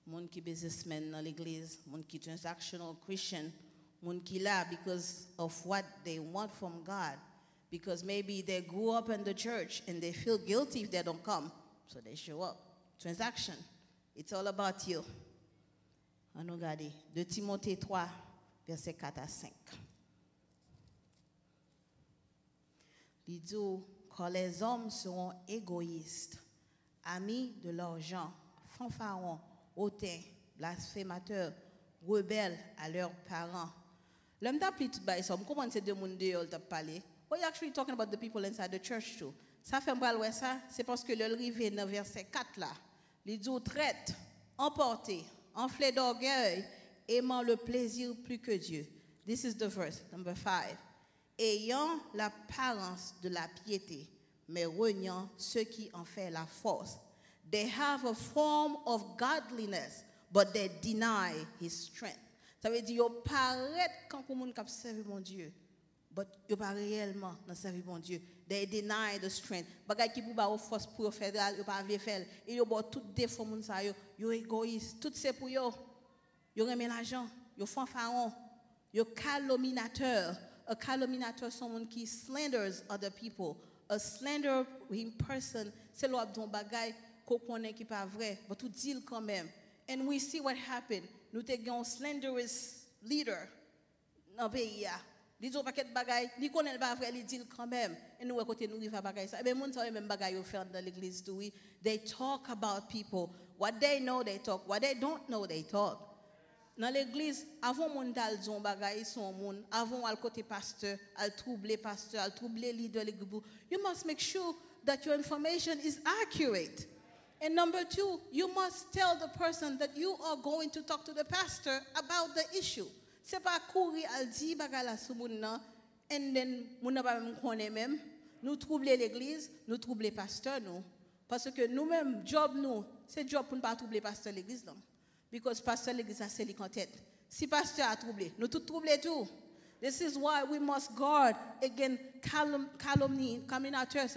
Moun qui businessman dans l'église, moun qui transactional Christian, moun qui là because of what they want from God. Because maybe they grew up in the church and they feel guilty if they don't come. So they show up. Transaction. It's all about you. On nous regarde 2 Timothée 3, verset 4 à 5. Il dit, quand les hommes seront égoïstes, amis de l'argent, fanfarons, hautains, blasphémateurs, rebelles à leurs parents. L'homme t'a pris tout ça, comment c'est deux mondes dehors t'a parlé? Well, you're actually talking about the people inside the church too. Ça fait mal ouais ça, c'est parce que le rivé dans verset 4 là. Il dit, traite, emporté, enflé d'orgueil, aimant le plaisir plus que Dieu. This is the verse, number 5. Ayant l'apparence de la piété, mais reniant ce qui en fait la force. They have a form of godliness, but they deny his strength. Ça veut dire, ils paraissent quand on a servi mon Dieu, but ils pas réellement dans servir mon Dieu. They deny the strength. Bagay qui pour ba force pour fédéral, ils pas faire. Et ils ont tout défaut mon ça yo égoïste, tout c'est pour yo. Yo remet l'argent, yo fanfaron, yo calomniateur. A calomniateur someone qui slanders other people. A slandering person, c'est l'autre don bagay qu'on connaît qui pas vrai, but tout dit quand même. And we see what happened. Nous te gen slanderous leader dans pays ya. Li zo paquet bagay, li connaît pas vrai, li dit quand même. Et nous côté nous riva bagay ça. Ben moun sa même bagay yo fait dans l'église tout oui. They talk about people. What they know they talk. What they don't know they talk. Dans l'église, avant moun dal zon bagay son moun, avant al côté pasteur, al troubler pasteur, al troubler leader l'église. You must make sure that your information is accurate. And number 2, you must tell the person that you are going to talk to the pastor about the issue. C'est pas courir al di bagay la sou moun nan, and then moun nan pa même connaît même, nous troubler l'église, nous troubler pasteur nous. Parce que nous-mêmes, job nous, c'est job pour ne pas troubler pasteur l'église non. Because pasteur l'église a c'est en tête. Si pasteur a troublé, nous tout troubler tout. This is why we must guard against calumny, calumniateurs,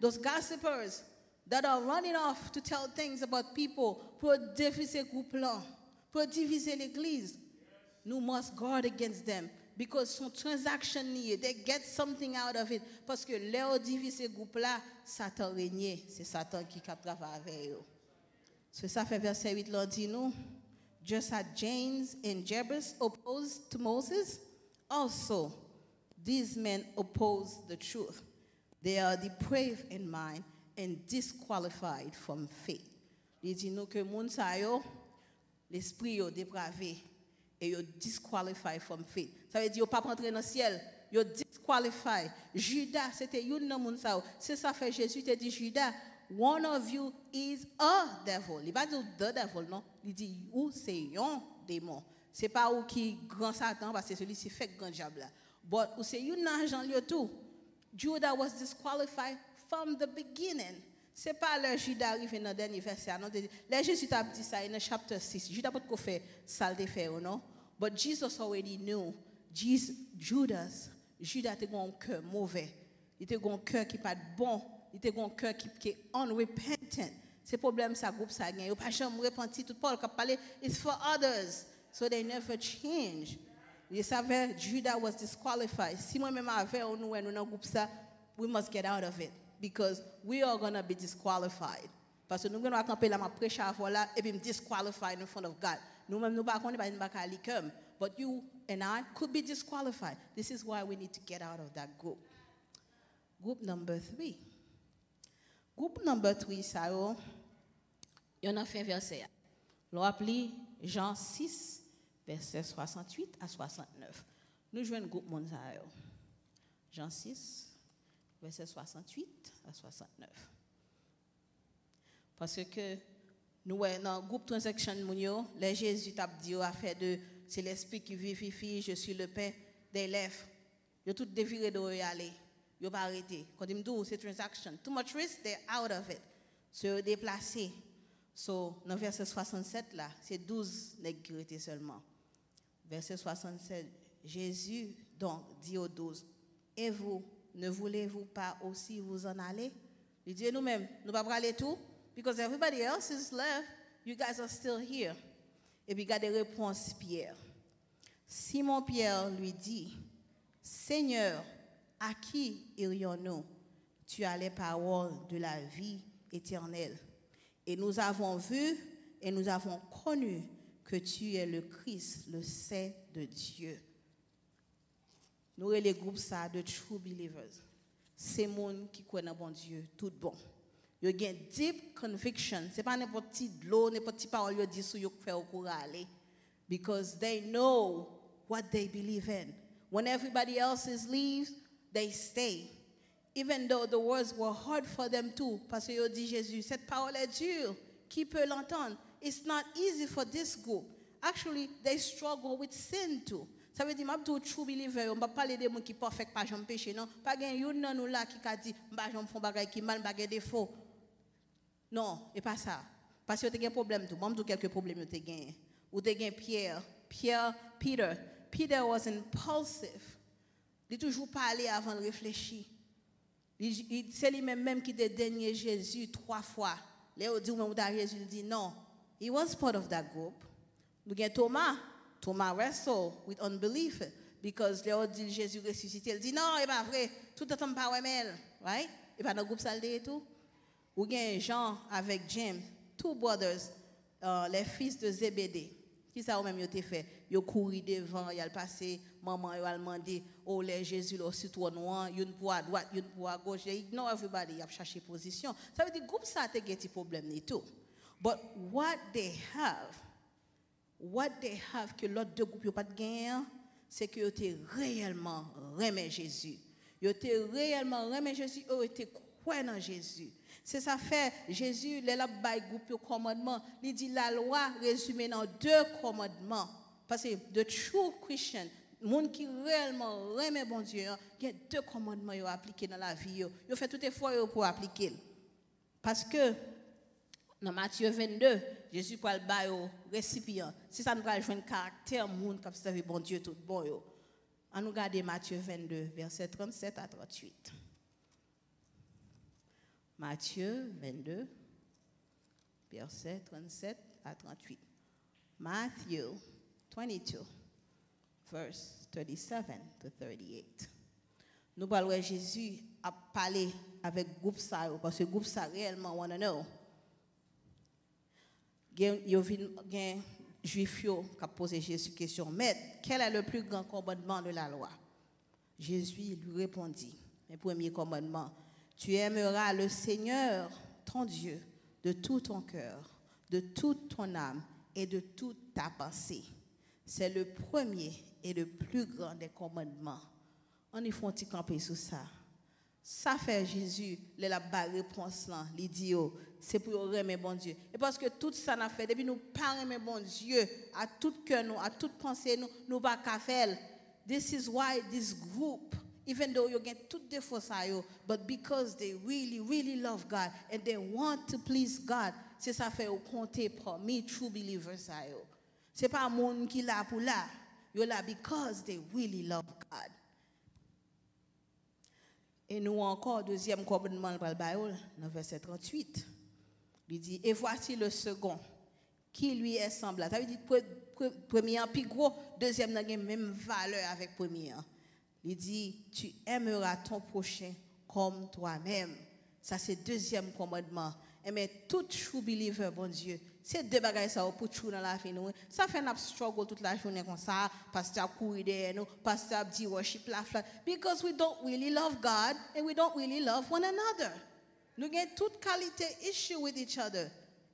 those gossipers. that are running off to tell things about people pour diviser groupe là, pour diviser l'église. We must guard against them because son transaction lié, they get something out of it parce que leur diviser groupe là, Satan régné, c'est Satan qui travaille avec eux. So ça fait verset 8 là dit nous, just as James and Jebus opposed to Moses, also these men oppose the truth. They are depraved in mind and disqualified from faith. Il dit nous que moun sa yo, l'esprit yo dépravé et yo disqualified from faith. Ça veut dire yo pas rentrer dans le ciel, yo disqualified. Judas c'était une nan moun sa yo. C'est ça fait Jésus te dit Judas, one of you is a devil. Il pas dit the devil non, il dit ou c'est un démon. C'est pas ou qui grand Satan parce que celui-ci fait grand diable là. But ou c'est une agent lieu tout. Judas was disqualified from the beginning. C'est pas le Judas arrivé dans le dernier verset. Non, le Jésus t'a dit ça dans chapitre 6. Judas pas fait ça le fait ou non. But Jesus already knew. Judas était un cœur mauvais. Il était un cœur qui pas bon. Il était un cœur qui est unrepentant. C'est problème ça groupe ça gagne. Il pas jamais repenti tout Paul qui parlé it's for others. So they never change. You savez, Judah was disqualified. Si moi-même avec nous dans groupe ça, we must get out of it because we are going to be disqualified. Parce que nous allons camper là, ma prêcher à voilà et puis me disqualified in front of God. Nous-mêmes nous pas connaître pas comme, but you and I could be disqualified. This is why we need to get out of that group. Group number 3. Group number 3 ça y en a fait verset. L'on appelle Jean 6 verset 68 à 69. Nous jouons un groupe mondial. Jean 6, verset 68 à 69. Parce que nous, dans le groupe Transaction Mounio, les Jésus t'a dit à faire de c'est l'esprit qui vivifie, je suis le pain des lèvres. Ils ont tout déviré de y aller. Ils n'ont pas arrêté. Quand ils me disent c'est transaction, too much risk, they're out of it. Se déplacer. So, dans verset 67 là, c'est 12 nègres seulement. Verset 67, Jésus donc dit aux 12, et vous, ne voulez-vous pas aussi vous en aller? Il dit nous-mêmes, nous ne pouvons pas aller tout, because everybody else is left, you guys are still here. Et puis il y a des réponses Pierre. Simon Pierre lui dit, Seigneur, à qui irions-nous? Tu as les paroles de la vie éternelle. Et nous avons vu et nous avons connu que tu es le Christ, le Saint de Dieu. Nous sommes les groupes ça de true believers. C'est monde qui connaît bon Dieu, tout bon. Ils ont une deep conviction. Ce n'est pas n'importe qui de l'eau, n'importe qui parole qu'ils disent sur fait au courant aller. Because they know what they believe in. When everybody else leaves, they stay. Even though the words were hard for them too. Parce que ils dit Jésus, cette parole est dure. Qui peut l'entendre? It's not easy for this group. Actually, they struggle with sin too. Ça veut dire, je suis true believer, on ne va pas parler de gens qui sont parfaits, pas jamais péché, non. Pas de gens qui a dit, je ne fais pas qui mal, je défaut. Non, et pas ça. Parce que tu as un problème tout. Moi, je quelques problèmes tu as gagné. Ou tu as Pierre. Peter was impulsive. Il a toujours parlé avant de réfléchir. C'est lui-même qui a dénié Jésus 3 fois. Léo dit, Jésus dit non. He was part of that group. Nous avons Thomas wrestled with unbelief because Léo dit Jésus ressuscité. Il dit non, c'est pas vrai. Tout le temps pas ouais, right? Et pas dans le groupe saldé et tout. Ou bien Jean avec James, 2 brothers, les fils de Zébédée. Qui ça ou même yo te fait? Yo couru devant, y a passé, maman yo a demandé, oh les Jésus le citron noir, une pour à droite, une pour à gauche. They ignore everybody, y a cherché position. Ça veut dire groupe ça te get problème et tout. But what they have que l'autre deux groupes yo pas de gain, c'est que yo te réellement remet Jésus. Yo te réellement remet Jésus, yo te croit dans Jésus. C'est ça fait Jésus les la bay groupe commandement, il dit la loi résumée dans 2 commandements parce que the true Christian, monde qui réellement remet bon Dieu, il y a 2 commandements yo appliquer dans la vie yo fait tout effort pour appliquer. Parce que dans Matthieu 22, Jésus parle ba yo récipient. Si ça nous va joindre caractère monde qui serve bon Dieu tout bon yo. On nous regarder Matthieu 22 verset 37 à 38. Matthieu 22, versets 37 à 38. Matthew 22, verse 37 to 38. Nous parlons de Jésus a parlé avec le groupe ça, parce que le groupe ça réellement want to know. Il y a un juif qui a posé Jésus question, Maître, quel est le plus grand commandement de la loi? Jésus lui répondit, le premier commandement, tu aimeras le Seigneur, ton Dieu, de tout ton cœur, de toute ton âme et de toute ta pensée. C'est le premier et le plus grand des commandements. On y fait un petit camper sur ça. Ça fait Jésus, il a la réponse là, il dit c'est pour aimer bon Dieu. Et parce que tout ça n'a fait depuis nous pas aimer bon Dieu à tout cœur nous, à toute pensée nous pas qu'à faire. This is why this group, even though you get tout défaut ça but because they really love God and they want to please God, c'est ça fait au compter parmi true believers ça yo. C'est pas monde qui là pour là, yo là because they really love God. Et nous encore, deuxième commandement dans le Bible, dans verset 38. Il dit, et voici le second, qui lui est semblable. Ça veut dire, premier, plus gros, deuxième, n'a même valeur avec premier. Il dit, tu aimeras ton prochain comme toi-même. Ça, c'est deuxième commandement. Et mais tout true believer, bon Dieu, c'est deux bagages ça pour true dans la vie nous. Ça fait un struggle toute la journée comme ça, pasteur courir derrière nous, pasteur dit worship la flat, because we don't really love God and we don't really love one another. Nous avons toute qualité issue with each other.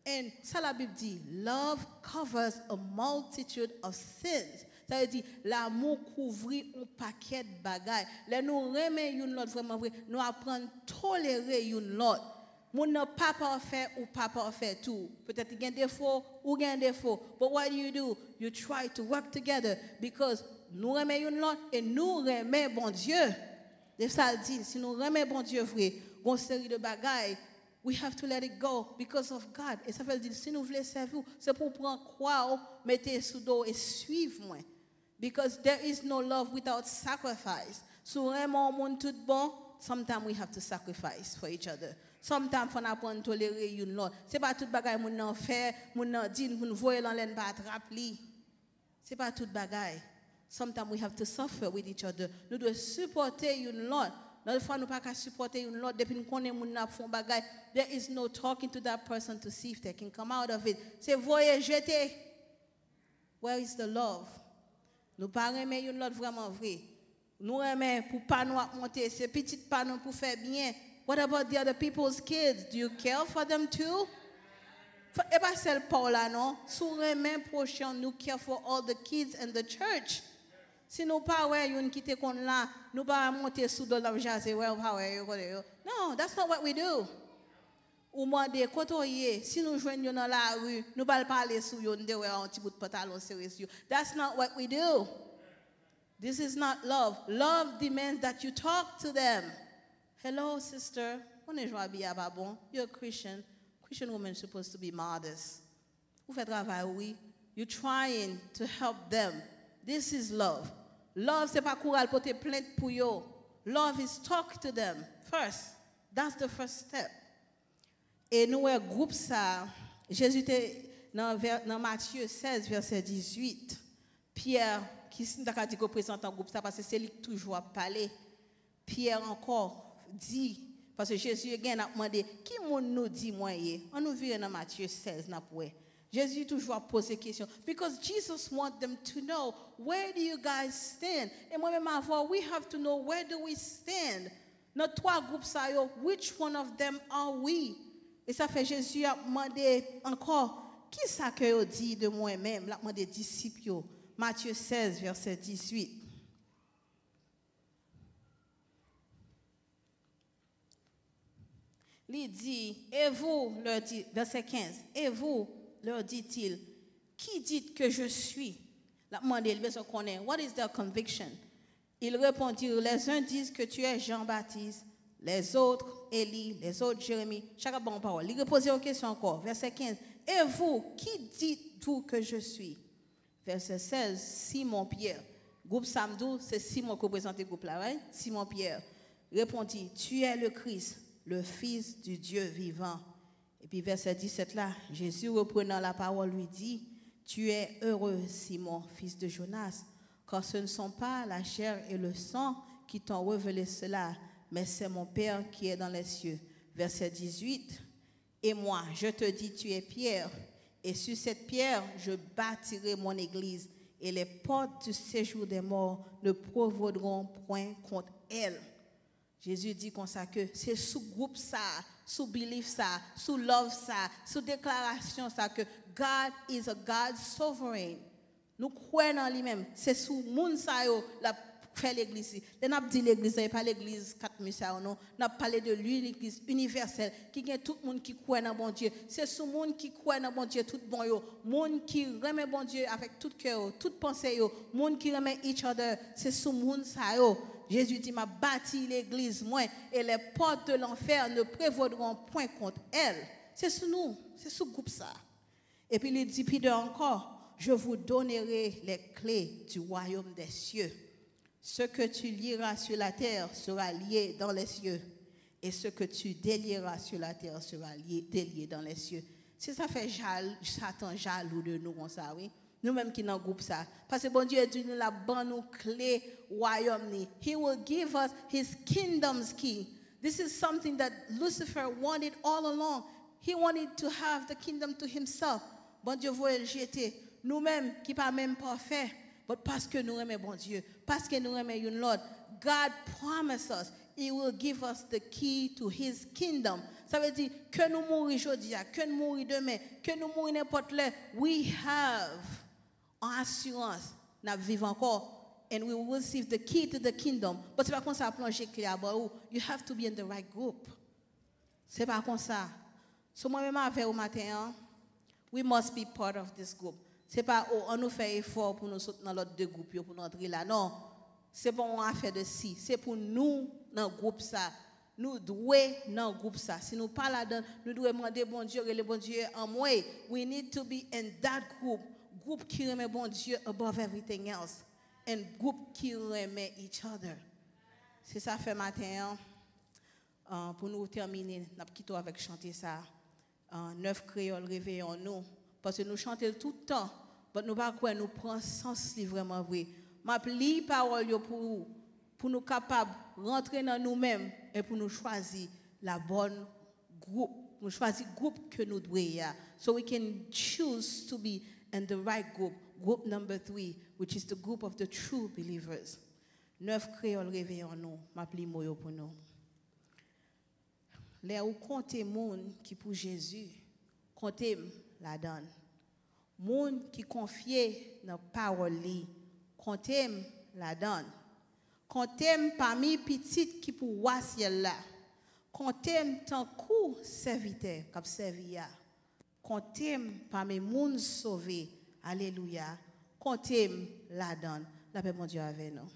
And ça la Bible dit, love covers a multitude of sins. Ça veut dire, l'amour couvre un paquet de bagages. Là nous remet une l'autre vraiment vrai, nous apprenons à tolérer une l'autre. Moun n'a pas parfait ou pas parfait tout. Peut-être qu'il y a un défaut ou il y a un défaut. But what do? You try to work together because nous remettons l'autre et nous remettons bon Dieu. C'est ça dit. Si nous remettons bon Dieu vrai, une série de bagailles, we have to let it go because of God. Et ça veut dire si nous voulons servir, c'est pour prendre croix, mettre sous dos et suivre moi. Because there is no love without sacrifice. Si nous remettons monde tout bon, sometimes we have to sacrifice for each other. Sometimes, il faut apprendre à tolérer une autre. Ce n'est pas tout bagaille que nous fait, nous dit, nous voyons dans l'aine pas attraper. Ce n'est pas tout bagaille. Sometimes we have to suffer with each other. Nous devons supporter une autre. Notre fois, nous ne pouvons pas supporter une autre. Depuis que nous connaissons nous font bagaille, there is no talking to that person to see if they can come out of it. C'est voyer jeter. Where is the love? Nous ne pouvons pas aimer une autre vraiment vrai. Nous aimons pour pas nous monter. C'est petit pas nous pour faire bien. What about the other people's kids? Do you care for them too? Et pas seul Paula, non? Sur les mêmes prochains, nous care for all the kids and the church. Si nous pas ouais yon qui te kon là, nous pas monter sous de l'homme jaser ouais pas ouais. No, that's not what we do. Ou moi de côtoyer, si nous joignons dans la rue, nous pas parler sous yon de ouais un petit bout de pantalon sérieux. That's not what we do. This is not love. Love demands that you talk to them. Hello, sister. You're a Christian. Christian women are supposed to be modest. You're trying to help them. This is love. Love, c'est pas courage pour te plaindre pour yo. Love is talk to them first. That's the first step. Et nous, un groupe ça, Jésus était dans Matthieu 16, verset 18. Pierre, qui dit qu'on présente un groupe ça parce que c'est lui qui toujours parlé. Pierre encore dit, parce que Jésus a demandé, qui nous dit moi? On nous vient dans Matthieu 16, Jésus toujours pose des questions. Because Jesus wants them to know, where do you guys stand? Et moi-même avant, we have to know, where do we stand? Nos trois groupes, ça, which one of them are we? Et ça fait Jésus a demandé encore, qui ça que vous dit de moi-même? La demandé disciples. Matthieu 16, verset 18. Il dit, et vous, leur dit, verset 15, et vous, leur dit-il, qui dites que je suis? La demande, il veut connaître, what is their conviction? Ils répondirent, les uns disent que tu es Jean-Baptiste, les autres, Élie, les autres, Jérémie. Chaque bonne parole. Il repose une question encore, verset 15, et vous, qui dites-vous que je suis? Verset 16, Simon-Pierre. Groupe Samdou, c'est Simon qui représente le groupe là, right? Simon-Pierre répondit, tu es le Christ, le Fils du Dieu vivant. Et puis verset 17 là, Jésus reprenant la parole lui dit, tu es heureux, Simon, fils de Jonas, car ce ne sont pas la chair et le sang qui t'ont révélé cela, mais c'est mon Père qui est dans les cieux. Verset 18, et moi, je te dis, tu es Pierre, et sur cette pierre, je bâtirai mon église, et les portes du séjour des morts ne prévaudront point contre elle. Jésus dit comme ça que c'est sous groupe ça, sous belief ça, sous love ça, sous déclaration ça que God is a God sovereign. Nous croyons en lui-même. C'est sous moun ça yo la fait l'église. On n'a pas dit l'église, n'est pas l'église 4000 ça non. On a parlé de lui l'église universelle qui gagne tout le monde qui croit dans bon Dieu. C'est sous monde qui croit dans bon Dieu tout bon yo, monde qui remet bon Dieu avec tout cœur, toute pensée yo, monde qui remet each other. C'est sous monde ça yo. Jésus dit, m'a bâti l'église, moi, et les portes de l'enfer ne prévaudront point contre elle. C'est sous nous, c'est sous groupe ça. Et puis il dit, puis encore, je vous donnerai les clés du royaume des cieux. Ce que tu lieras sur la terre sera lié dans les cieux, et ce que tu délieras sur la terre sera délié dans les cieux. Si ça fait Satan jaloux de nous, comme ça, oui. Nous-mêmes qui dans le groupe ça. Parce que bon Dieu a dit nous la bonne clé royaume. He will give us his kingdom's key. This is something that Lucifer wanted all along. He wanted to have the kingdom to himself. Bon Dieu veut le jeter. Nous-mêmes qui pas même parfait, mais parce que nous aimons bon Dieu, parce que nous aimons une Lord, God promised us he will give us the key to his kingdom. Ça veut dire que nous mourons aujourd'hui, que nous mourons demain, que nous mourons n'importe là, we have en assurance, nous vivons encore, and we will receive the key to the kingdom. But c'est pas comme ça plonger clair, you have to be in the right group. C'est pas comme ça. So moi-même avec au matin, we must be part of this group. C'est pas on nous fait effort pour nous sauter dans l'autre deux groupes pour nous entrer là. Non, c'est pas une affaire de si. C'est pour nous dans le groupe ça. Nous devons dans le groupe ça. Si nous pas là-dedans, nous devons demander bon Dieu et le bon Dieu en moi. We need to be in that group. Groupe qui remet bon Dieu above everything else. And groupe qui remet each other. C'est ça fait matin. Pour nous terminer, nous quittons avec chanter ça. 9 créoles réveillons-nous. Parce que nous chantons tout le temps. Mais nous pas quoi nous prend sens vraiment vrai. M'a pli parole pour nous capables rentrer dans nous-mêmes et pour nous choisir la bonne groupe. Nous choisir groupe que nous devons. So we can choose to be in the right group. Group number 3, which is the group of the true believers. 9 créoles réveillons-nous. M'a pli moyo pour nous. Les ou compter monde qui pour Jésus, compter la donne. Monde qui confie dans parole li, compter la donne. Compter parmi petites qui pour voir ciel là. Compter tant coup serviteur comme servia. Compter parmi monde sauvé. Alléluia. Compter la donne. La paix mon Dieu avec nous.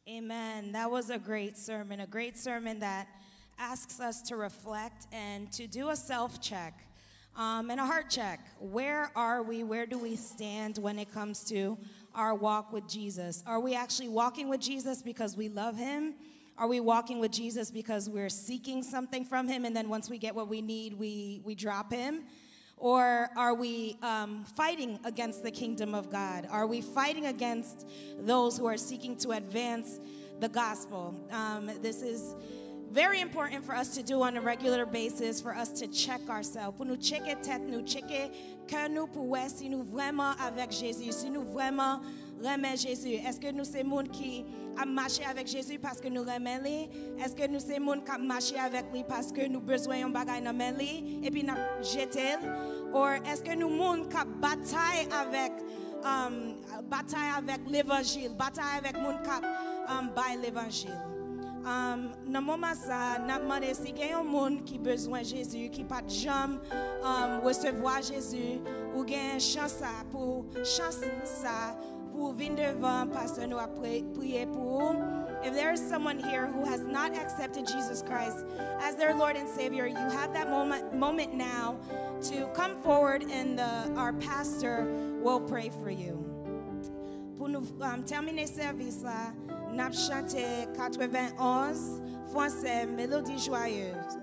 Amen. That was a great sermon that asks us to reflect and to do a self-check and a heart check. Where are we? Where do we stand when it comes to our walk with Jesus? Are we actually walking with Jesus because we love him? Are we walking with Jesus because we're seeking something from him and then once we get what we need, we drop him? Or are we fighting against the kingdom of God? Are we fighting against those who are seeking to advance the gospel? This is very important for us to do on a regular basis, for us to check ourselves. Pour nous checker tête, nous checker cœur nous pour voir si nous vraiment avec Jésus, si nous vraiment remet Jésus. Est-ce que nous sommes monde qui a marché avec Jésus parce que nous remet lui? Est-ce que nous sommes monde qui a marché avec lui parce que nous besoin d'un bagage dans main lui et puis nous jeter? Ou est-ce que nous monde qui bataille avec l'évangile, bataille avec monde qui baille l'évangile? Dans le moment ça, nous demandons si il y a un monde qui a besoin de Jésus, qui n'a pas de jambe recevoir Jésus, ou il y a une chance pour venir devant, parce que nous avons prié pour vous. If there is someone here who has not accepted Jesus Christ as their Lord and Savior, you have that moment now to come forward and our pastor will pray for you. Pour nous terminer service là, nous chanter 91 français mélodie joyeuse.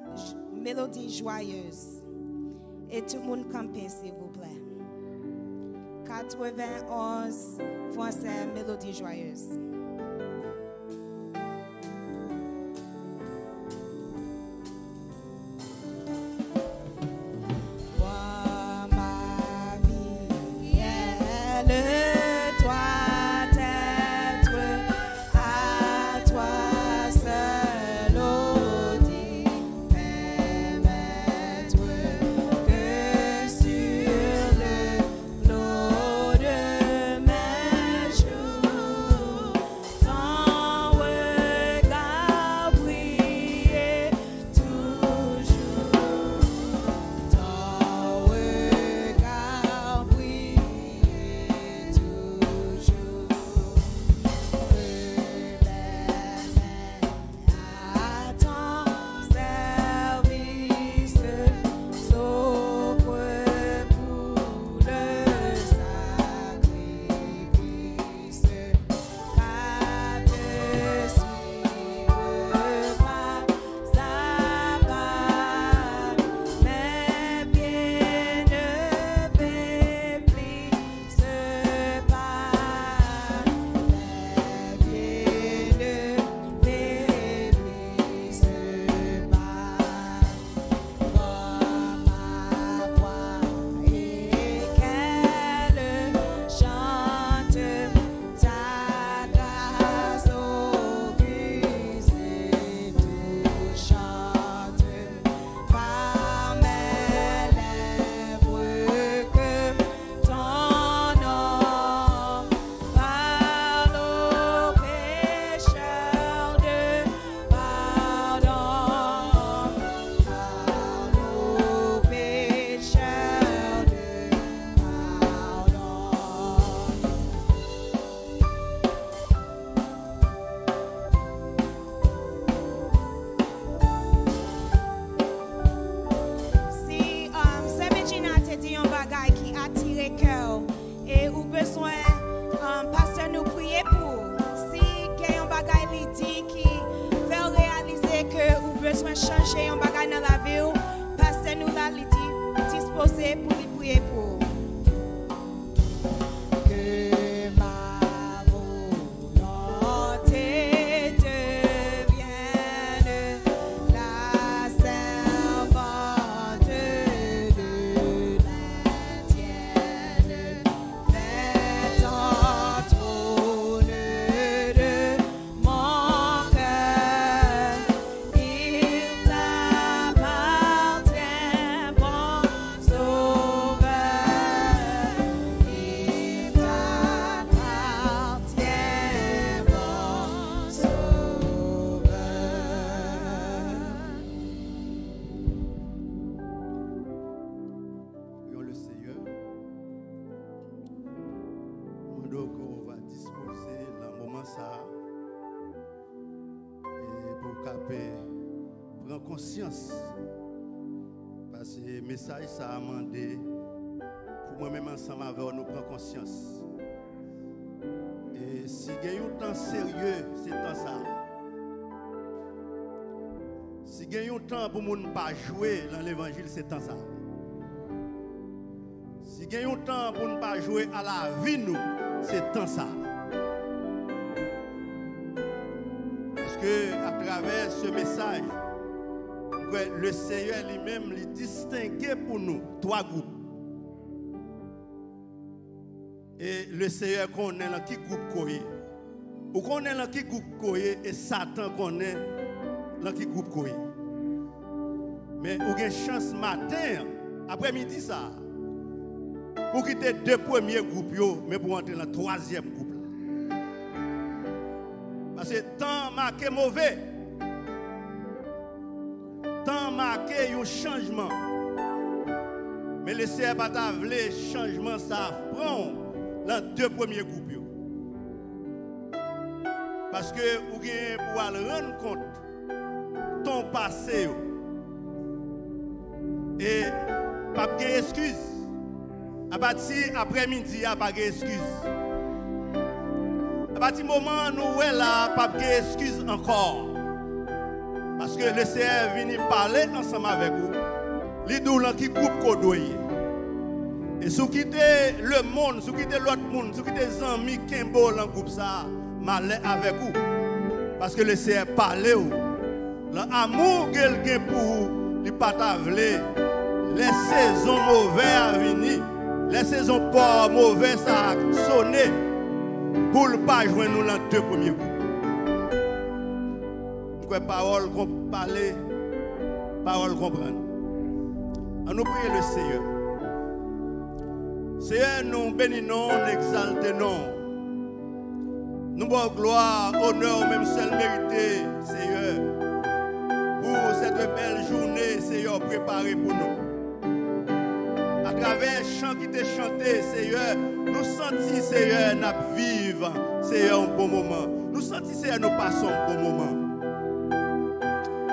Mélodie joyeuse. Et tout le monde camper s'il vous plaît. 91 français mélodie joyeuse. Changer un bagage dans la vie, pasteur nous l'a dit, disposé pour lui prier pour. Que ma volonté devienne la servante de la tienne, faites en trône de mon cœur. Prends conscience parce que le message ça a demandé pour moi-même ensemble avec nous prendre conscience. Et si il y a un temps sérieux, c'est temps ça. Si il y a un temps pour nous ne pas jouer dans l'évangile, c'est temps ça. Si il y a un temps pour ne pas jouer à la vie, nous, c'est temps ça. Parce que à travers ce message, le Seigneur lui-même lui distinguait pour nous 3 groupes. Et le Seigneur connaît dans qui groupe courir. Ou connaît dans qui groupe courir et Satan connaît dans qui groupe courir. Mais vous avez une chance matin, après-midi ça, pour quitter 2 premiers groupes, mais pour entrer dans le 3e groupe. Parce que temps marqué mauvais. Temps marqué un changement. Mais le Seigneur n'a pas voulu changement, ça prend dans 2 premiers groupes. Parce que vous avez pour rendre compte ton passé. Et pas de excuse. À partir après-midi, il n'y a pas d'excuse. À partir du moment où nous sommes là, pas d'excuse encore. Parce que le Seigneur vient parler ensemble avec vous. Les deux qui groupe Kodoye. Et si vous quittez le monde, si vous quittez l'autre monde, si vous quittez les amis qui sont dans le groupe, ça, malheur avec vous. Parce que le Seigneur parle. L'amour qu'il a pour vous, il pas t'avler. Les saisons mauvaises à venir. Les saisons pas mauvaises à sonner pour ne pas joindre nous dans les deux premiers groupes. Nous parole qu'on parle, parole qu'on prend. Nous prions le Seigneur. Seigneur, nous bénissons, nous exaltons. Nous avons gloire, honneur, même seul mérité, Seigneur, pour cette belle journée, Seigneur, préparée pour nous. À travers les chants qui t'ont chanté, Seigneur, nous sentons, Seigneur, nous vivons, Seigneur, un bon moment. Nous sentons, Seigneur, nous passons un bon moment.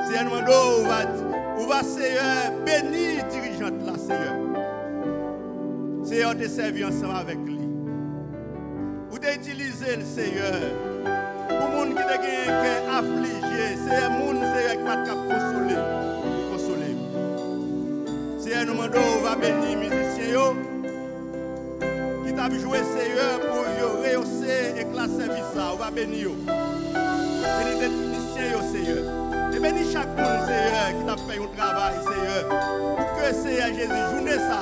Seigneur, nous demandons, où va, Seigneur, bénir dirigeante là, Seigneur. Seigneur, te servi ensemble avec lui. Vous t'avez utilisé le Seigneur pour les gens qui sont affligés. C'est un monde, Seigneur, qui va te consoler. Seigneur, nous demandons, on va bénir les musiciens qui t'ont joué, Seigneur, pour rehausser et classer service. On va bénir. Bénir les musiciens, Seigneur. Et bénis chaque monde, Seieur, qui t'a fait un travail, Seieur. Pour que, Seigneur Jésus, journée ça,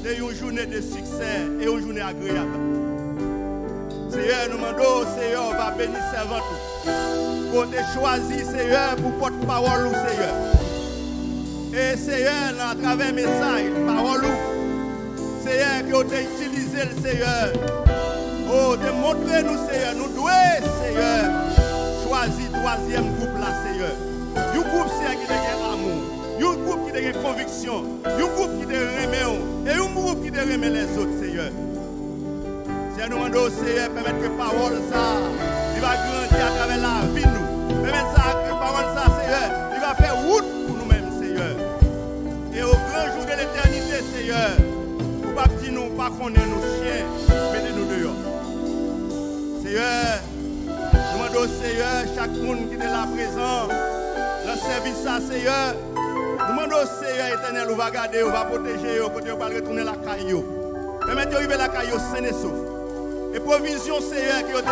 c'est une journée de succès et une journée agréable. Seigneur, nous demandons, Seigneur, on va bénir servant tout. Qu'on t'ait choisi, Seigneur, pour porte-parole, Seigneur. Et Seigneur, à travers message, parole, Seigneur, que tu as utilisé le Seigneur. Oh, de montrer nous, Seigneur, nous devons, Seigneur, choisir troisième groupe là, Seigneur. Un groupe, Seigneur, qui a amour. Un groupe qui a conviction. Un groupe qui a remet. Et un groupe qui a remet les autres, Seigneur. Seigneur, nous demandons, Seigneur, permettre que parole ça, il va grandir à travers la vie, nous. Permettre ça, que parole ça, Seigneur, il va faire route pour nous-mêmes, Seigneur. Et au grand jour de l'éternité, Seigneur, pour pas dire nous, pas qu'on est nos chiens, mettez-nous dehors. Seigneur, nous demandons, Seigneur, chaque monde qui est là présent, dans le service, ça, Seieur, nous demandons, Seieur éternel, on va garder, on va protéger, on va retourner la caillou. Permettez d'arriver la caillou saine et sauf. Et provision, Seigneur, qui est là,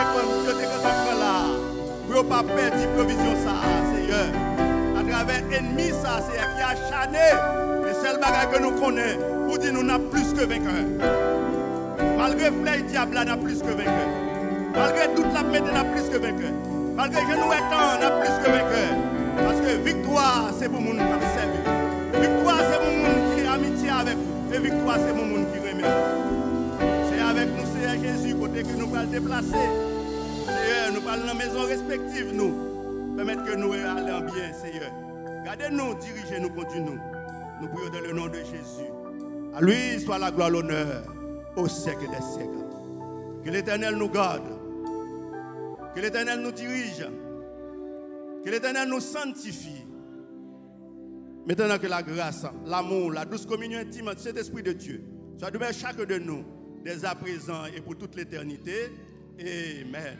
pour ne pas perdre provision, ça, Seigneur. À travers l'ennemi, ça, Seigneur, qui a acharné les seuls bagages que nous connaissons, pour dire nous n'avons plus que vainqueur. Malgré le diable, nous n'avons plus que vainqueur. Malgré toute la méthode, nous n'avons plus que vainqueur. Malgré que nous étant, nous n'avons plus que vainqueur. Parce que victoire, c'est pour nous qui nous servent. Victoire, c'est pour nous qui est amitié avec vous. Et victoire, c'est pour nous qui remet. C'est avec nous, Seigneur Jésus, côté que nous allons déplacer. Seigneur, nous parlons dans nos maisons respectives, nous. Permettre que nous allions bien, Seigneur. Gardez-nous, dirigez-nous, conduisez-nous. Nous prions dans le nom de Jésus. À lui soit la gloire, l'honneur, au siècle des siècles. Que l'Éternel nous garde. Que l'Éternel nous dirige. Que l'Éternel nous sanctifie. Maintenant que la grâce, l'amour, la douce communion intime de cet Esprit de Dieu soit demeure chacun de nous, dès à présent et pour toute l'éternité. Amen.